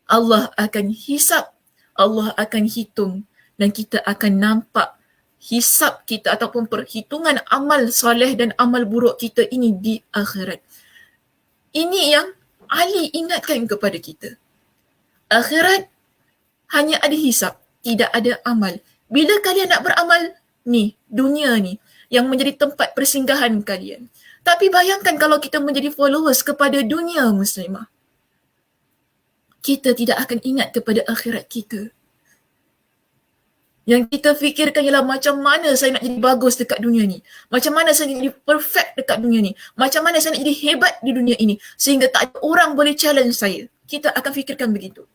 Allah akan hisap, Allah akan hitung, dan kita akan nampak hisap kita ataupun perhitungan amal soleh dan amal buruk kita ini di akhirat. Ini yang Ali ingatkan kepada kita. Akhirat hanya ada hisap, tidak ada amal. Bila kalian nak beramal ni, dunia ni, yang menjadi tempat persinggahan kalian. Tapi bayangkan kalau kita menjadi followers kepada dunia muslimah. Kita tidak akan ingat kepada akhirat kita. Yang kita fikirkan ialah macam mana saya nak jadi bagus dekat dunia ni. Macam mana saya nak jadi perfect dekat dunia ni. Macam mana saya nak jadi hebat di dunia ini. Sehingga tak ada orang boleh challenge saya. Kita akan fikirkan begitu.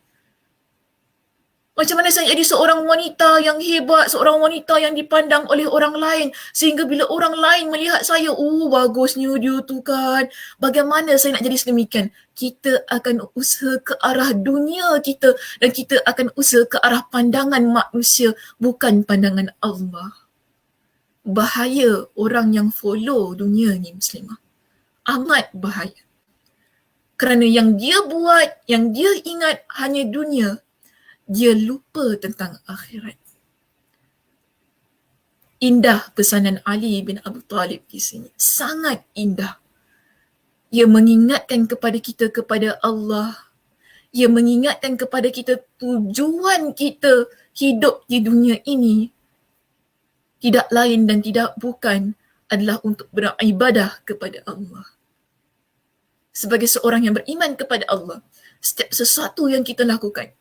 Macam mana saya jadi seorang wanita yang hebat, seorang wanita yang dipandang oleh orang lain. Sehingga bila orang lain melihat saya, bagusnya dia tu kan. Bagaimana saya nak jadi sedemikian? Kita akan usaha ke arah dunia kita dan kita akan usaha ke arah pandangan manusia, bukan pandangan Allah. Bahaya orang yang follow dunia ni muslimah. Amat bahaya. Kerana yang dia buat, yang dia ingat hanya dunia, dia lupa tentang akhirat. Indah pesanan Ali bin Abu Talib di sini. Sangat indah. Ia mengingatkan kepada kita kepada Allah. Ia mengingatkan kepada kita tujuan kita hidup di dunia ini tidak lain dan tidak bukan adalah untuk beribadah kepada Allah. Sebagai seorang yang beriman kepada Allah, setiap sesuatu yang kita lakukan,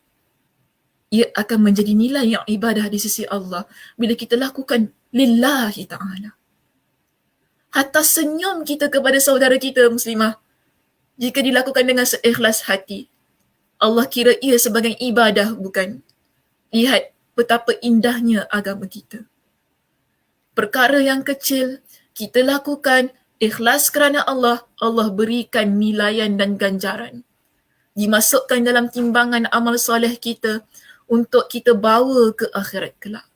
ia akan menjadi nilai yang ibadah di sisi Allah bila kita lakukan lillahi ta'ala. Hatta senyum kita kepada saudara kita muslimah, jika dilakukan dengan seikhlas hati, Allah kira ia sebagai ibadah, bukan? Lihat betapa indahnya agama kita. Perkara yang kecil kita lakukan ikhlas kerana Allah, Allah berikan nilaian dan ganjaran. Dimasukkan dalam timbangan amal soleh kita untuk kita bawa ke akhirat kelak.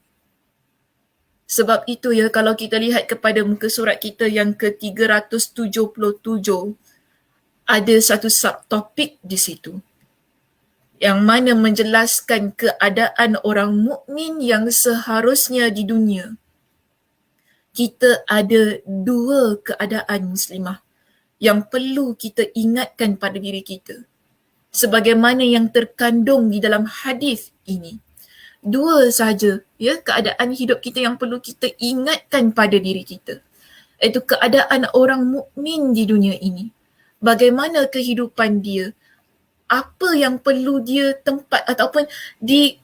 Sebab itu ya, kalau kita lihat kepada muka surat kita yang ke-377, ada satu subtopik di situ yang mana menjelaskan keadaan orang mukmin yang seharusnya di dunia. Kita ada dua keadaan muslimah yang perlu kita ingatkan pada diri kita. Sebagaimana yang terkandung di dalam hadis ini. Dua sahaja ya keadaan hidup kita yang perlu kita ingatkan pada diri kita. Iaitu keadaan orang mukmin di dunia ini. Bagaimana kehidupan dia? Apa yang perlu dia tempat ataupun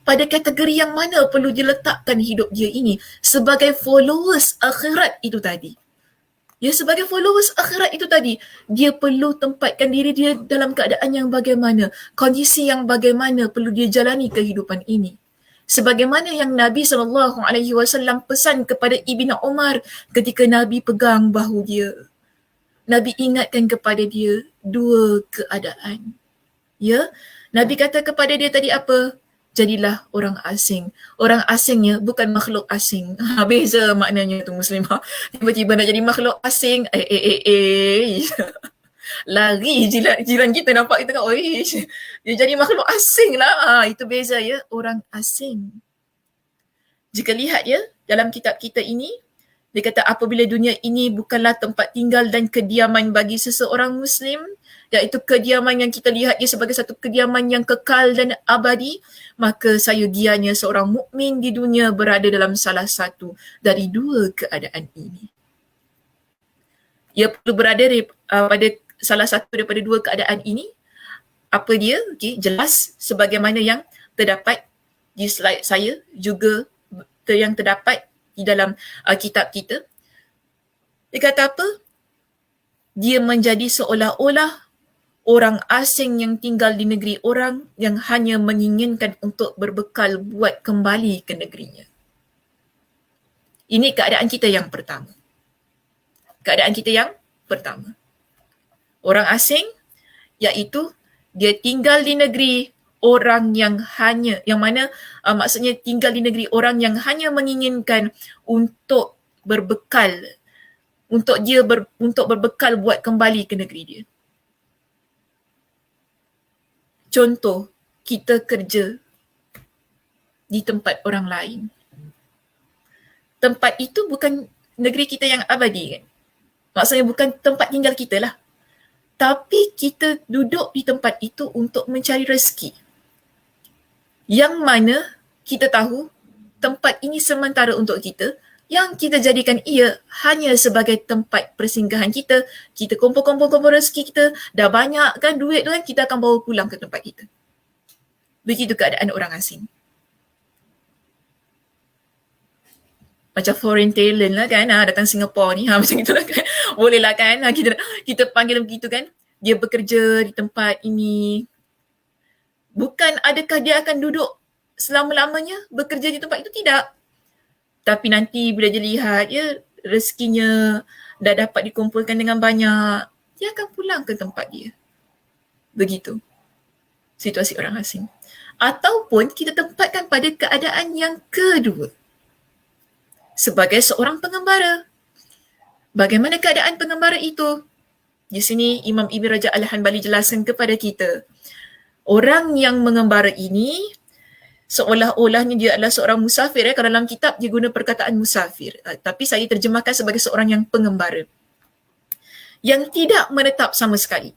pada kategori yang mana perlu dia letakkan hidup dia ini sebagai followers akhirat itu tadi. Ya, sebagai followers akhirat itu tadi, dia perlu tempatkan diri dia dalam keadaan yang bagaimana, kondisi yang bagaimana perlu dia jalani kehidupan ini. Sebagaimana yang Nabi SAW pesan kepada Ibn Umar ketika Nabi pegang bahu dia. Nabi ingatkan kepada dia dua keadaan. Ya, Nabi kata kepada dia tadi apa? Jadilah orang asing. Orang asingnya bukan makhluk asing. Beza maknanya tu muslimah. Tiba-tiba nak jadi makhluk asing. Lari jiran kita nampak kita kan, oi, dia jadi makhluk asing lah. Itu beza ya, orang asing. Jika lihat ya, dalam kitab kita ini, dia kata apabila dunia ini bukanlah tempat tinggal dan kediaman bagi seseorang Muslim, iaitu kediaman yang kita lihat dia sebagai satu kediaman yang kekal dan abadi, maka sayogianya seorang mukmin di dunia berada dalam salah satu dari dua keadaan ini. Ia perlu berada pada salah satu daripada dua keadaan ini. Apa dia? Okay, jelas sebagaimana yang terdapat di slide saya, juga yang terdapat di dalam kitab kita. Dia kata apa? Dia menjadi seolah-olah orang asing yang tinggal di negeri orang yang hanya menginginkan untuk berbekal buat kembali ke negerinya. Ini keadaan kita yang pertama. Keadaan kita yang pertama. Orang asing iaitu dia tinggal di negeri orang yang hanya, yang mana maksudnya tinggal di negeri orang yang hanya menginginkan untuk berbekal, untuk berbekal buat kembali ke negeri dia. Contoh, kita kerja di tempat orang lain. Tempat itu bukan negeri kita yang abadi kan? Maksudnya bukan tempat tinggal kita lah. Tapi kita duduk di tempat itu untuk mencari rezeki. Yang mana kita tahu tempat ini sementara untuk kita, yang kita jadikan ia hanya sebagai tempat persinggahan kita. Kita kumpul rezeki kita, dah banyak kan duit tu kan, kita akan bawa pulang ke tempat kita. Begitu keadaan orang asing. Macam foreign talent lah kan, datang Singapura ni, macam itulah kan. Boleh lah kan, kita panggil begitu kan. Dia bekerja di tempat ini. Bukan adakah dia akan duduk selama-lamanya bekerja di tempat itu, tidak. Tapi nanti bila dia lihat ya rezekinya dah dapat dikumpulkan dengan banyak, dia akan pulang ke tempat dia. Begitu situasi orang asing. Ataupun kita tempatkan pada keadaan yang kedua. Sebagai seorang pengembara. Bagaimana keadaan pengembara itu? Di sini Imam Ibn Rajab Al-Hanbali jelaskan kepada kita. Orang yang mengembara ini seolah-olahnya dia adalah seorang musafir. Kalau dalam kitab dia guna perkataan musafir. Tapi saya terjemahkan sebagai seorang yang pengembara. Yang tidak menetap sama sekali.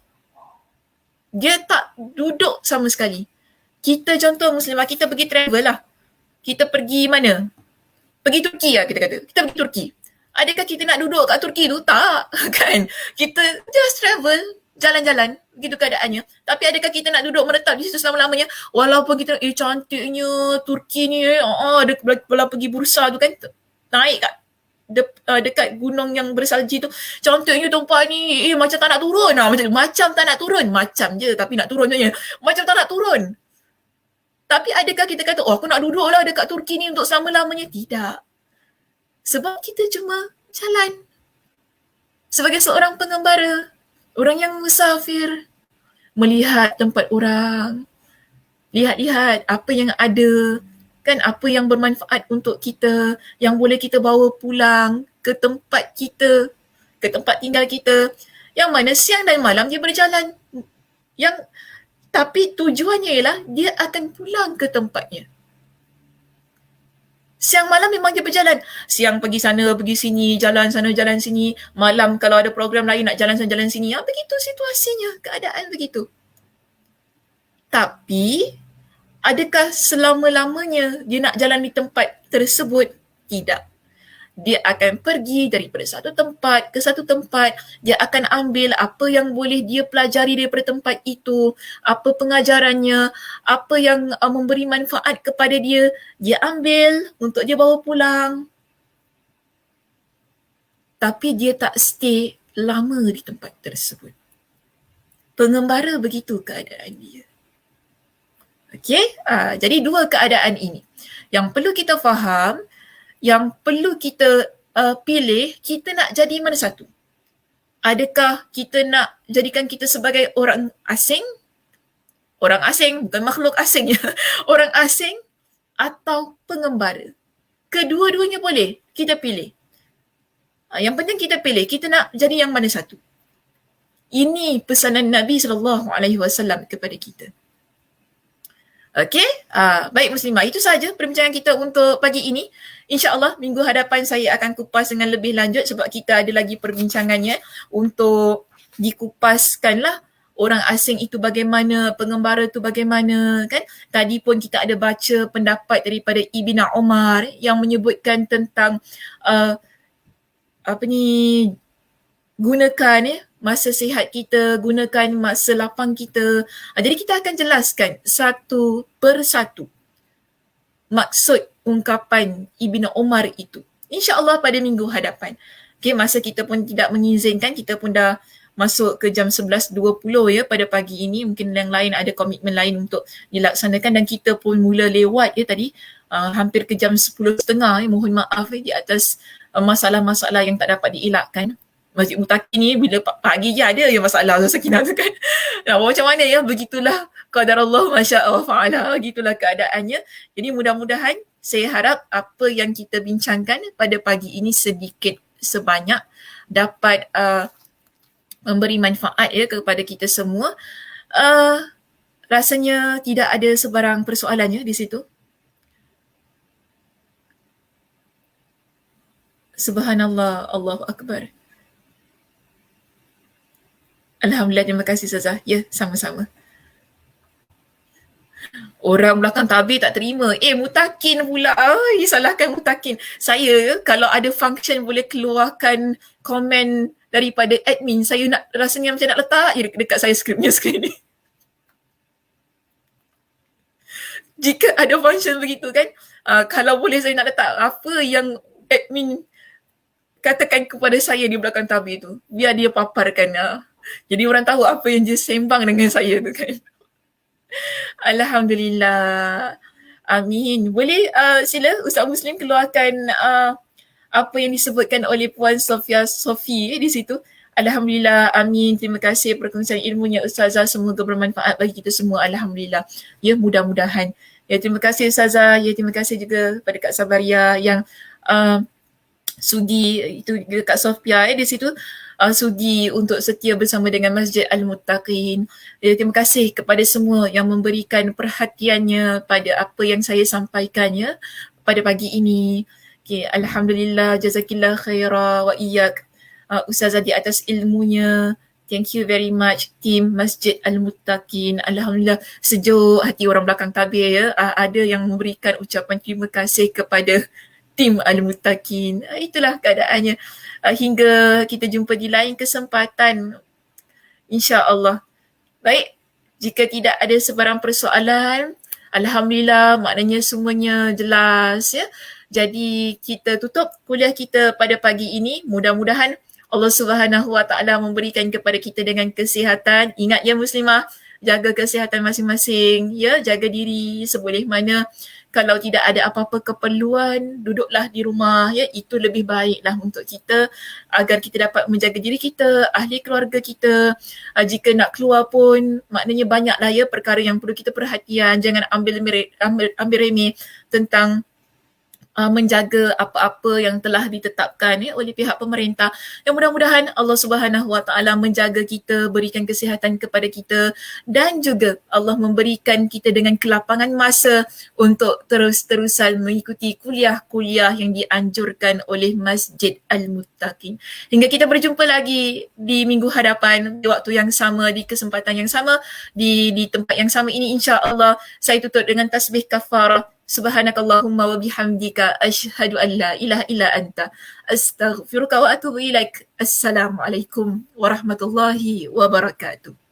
Dia tak duduk sama sekali. Kita contoh Muslimah, kita pergi travel lah. Kita pergi mana? Pergi Turki lah kita kata. Kita pergi Turki. Adakah kita nak duduk kat Turki tu? Tak. Kan? Kita just travel, jalan-jalan. Begitu keadaannya. Tapi adakah kita nak duduk menetap di situ selama-lamanya? Walaupun kita, cantiknya Turki ni, kalau pergi bursa tu kan, naik kat dekat gunung yang bersalji tu, cantiknya tempat ni, macam tak nak turun. Macam tak nak turun. Macam je, tapi nak turun je. Macam tak nak turun. Tapi adakah kita kata, aku nak duduk lah dekat Turki ni untuk selama-lamanya? Tidak. Sebab kita cuma jalan. Sebagai seorang pengembara, orang yang musafir, melihat tempat orang, lihat-lihat apa yang ada, kan apa yang bermanfaat untuk kita, yang boleh kita bawa pulang ke tempat kita, ke tempat tinggal kita, yang mana siang dan malam dia berjalan. Tapi tujuannya ialah dia akan pulang ke tempatnya. Siang malam memang dia berjalan. Siang pergi sana, pergi sini, jalan sana, jalan sini. Malam kalau ada program lain nak jalan sana, jalan sini. Begitu situasinya, keadaan begitu. Tapi, adakah selama-lamanya dia nak jalan di tempat tersebut? Tidak. Dia akan pergi daripada satu tempat ke satu tempat. Dia akan ambil apa yang boleh dia pelajari daripada tempat itu, apa pengajarannya, apa yang memberi manfaat kepada dia, dia ambil untuk dia bawa pulang. Tapi dia tak stay lama di tempat tersebut. Pengembara begitu keadaan dia. Okey, jadi dua keadaan ini yang perlu kita faham, yang perlu kita pilih, kita nak jadi mana satu? Adakah kita nak jadikan kita sebagai orang asing? Orang asing, bukan makhluk asing ya. Orang asing atau pengembara. Kedua-duanya boleh, kita pilih. Yang penting kita pilih, kita nak jadi yang mana satu? Ini pesanan Nabi SAW kepada kita. Okey, baik Muslimah, itu sahaja perbincangan kita untuk pagi ini. InsyaAllah minggu hadapan saya akan kupas dengan lebih lanjut sebab kita ada lagi perbincangannya untuk dikupaskanlah orang asing itu bagaimana, pengembara itu bagaimana kan. Tadi pun kita ada baca pendapat daripada Ibn Umar yang menyebutkan tentang gunakan masa sihat kita, gunakan masa lapang kita. Jadi kita akan jelaskan satu persatu maksud ungkapan Ibn Umar itu. InsyaAllah pada minggu hadapan. Okay, masa kita pun tidak mengizinkan, kita pun dah masuk ke jam 11.20 ya pada pagi ini. Mungkin yang lain ada komitmen lain untuk dilaksanakan dan kita pun mula lewat ya tadi. Hampir ke jam 10.30 ya. Mohon maaf di atas masalah-masalah yang tak dapat dielakkan. Masjid Mutakin ni bila pagi je ada je masalah Sakinah tu kan. Nah, macam mana ya, begitulah qadarullah masya'Allah fa'ala, begitulah keadaannya. Jadi mudah-mudahan saya harap apa yang kita bincangkan pada pagi ini sedikit sebanyak dapat memberi manfaat ya kepada kita semua. Rasanya tidak ada sebarang persoalannya di situ. Subhanallah, Allahu Akbar. Alhamdulillah, terima kasih Ustazah. Ya, sama-sama. Orang belakang tabir tak terima. Mutakin pula. Salahkan Mutakin. Saya kalau ada function boleh keluarkan komen daripada admin, saya nak rasanya macam nak letak je dekat saya skripnya sekali ni. Jika ada function begitu kan, kalau boleh saya nak letak apa yang admin katakan kepada saya di belakang tabir tu. Biar dia paparkan. Jadi orang tahu apa yang dia sembang dengan saya tu kan. Alhamdulillah. Amin. Boleh sila Ustaz Muslim keluarkan apa yang disebutkan oleh Puan Sofia Sofi di situ. Alhamdulillah. Amin. Terima kasih perkongsian ilmunya Ustazah. Semoga bermanfaat bagi kita semua. Alhamdulillah. Ya, mudah-mudahan. Ya, terima kasih Ustazah. Ya, terima kasih juga pada Kak Sabaria yang sudi itu Kak Sofia di situ. Sudi untuk setia bersama dengan Masjid Al-Muttaqin. Terima kasih kepada semua yang memberikan perhatiannya pada apa yang saya sampaikan ya pada pagi ini. Okay, Alhamdulillah, jazakillah khaira wa iyyak. Ustazah di atas ilmunya. Thank you very much tim Masjid Al-Muttaqin. Alhamdulillah, sejuk hati orang belakang tabir ya. Ada yang memberikan ucapan terima kasih kepada tim Al-Muttaqin. Itulah keadaannya. Hingga kita jumpa di lain kesempatan, insya-Allah. Baik, jika tidak ada sebarang persoalan, Alhamdulillah maknanya semuanya jelas ya. Jadi kita tutup kuliah kita pada pagi ini. Mudah-mudahan Allah Subhanahu Wa Taala memberikan kepada kita dengan kesihatan. Ingat ya Muslimah, jaga kesihatan masing-masing ya, jaga diri seboleh mana. Kalau tidak ada apa-apa keperluan, duduklah di rumah ya, itu lebih baiklah untuk kita agar kita dapat menjaga diri kita, ahli keluarga kita. Jika nak keluar pun maknanya banyaklah ya perkara yang perlu kita perhatian, jangan ambil remeh tentang menjaga apa-apa yang telah ditetapkan ya, oleh pihak pemerintah. Yang mudah-mudahan Allah Subhanahu Wa Taala menjaga kita, berikan kesihatan kepada kita dan juga Allah memberikan kita dengan kelapangan masa untuk terus-terusan mengikuti kuliah-kuliah yang dianjurkan oleh Masjid Al-Muttaqin. Hingga kita berjumpa lagi di minggu hadapan, di waktu yang sama, di kesempatan yang sama, di tempat yang sama ini insya-Allah. Saya tutup dengan tasbih kafarah. Subhanakallahumma wa bihamdika asyhadu an la ilaha illa anta astaghfiruka wa atubu ilaik. Assalamualaikum warahmatullahi wabarakatuh.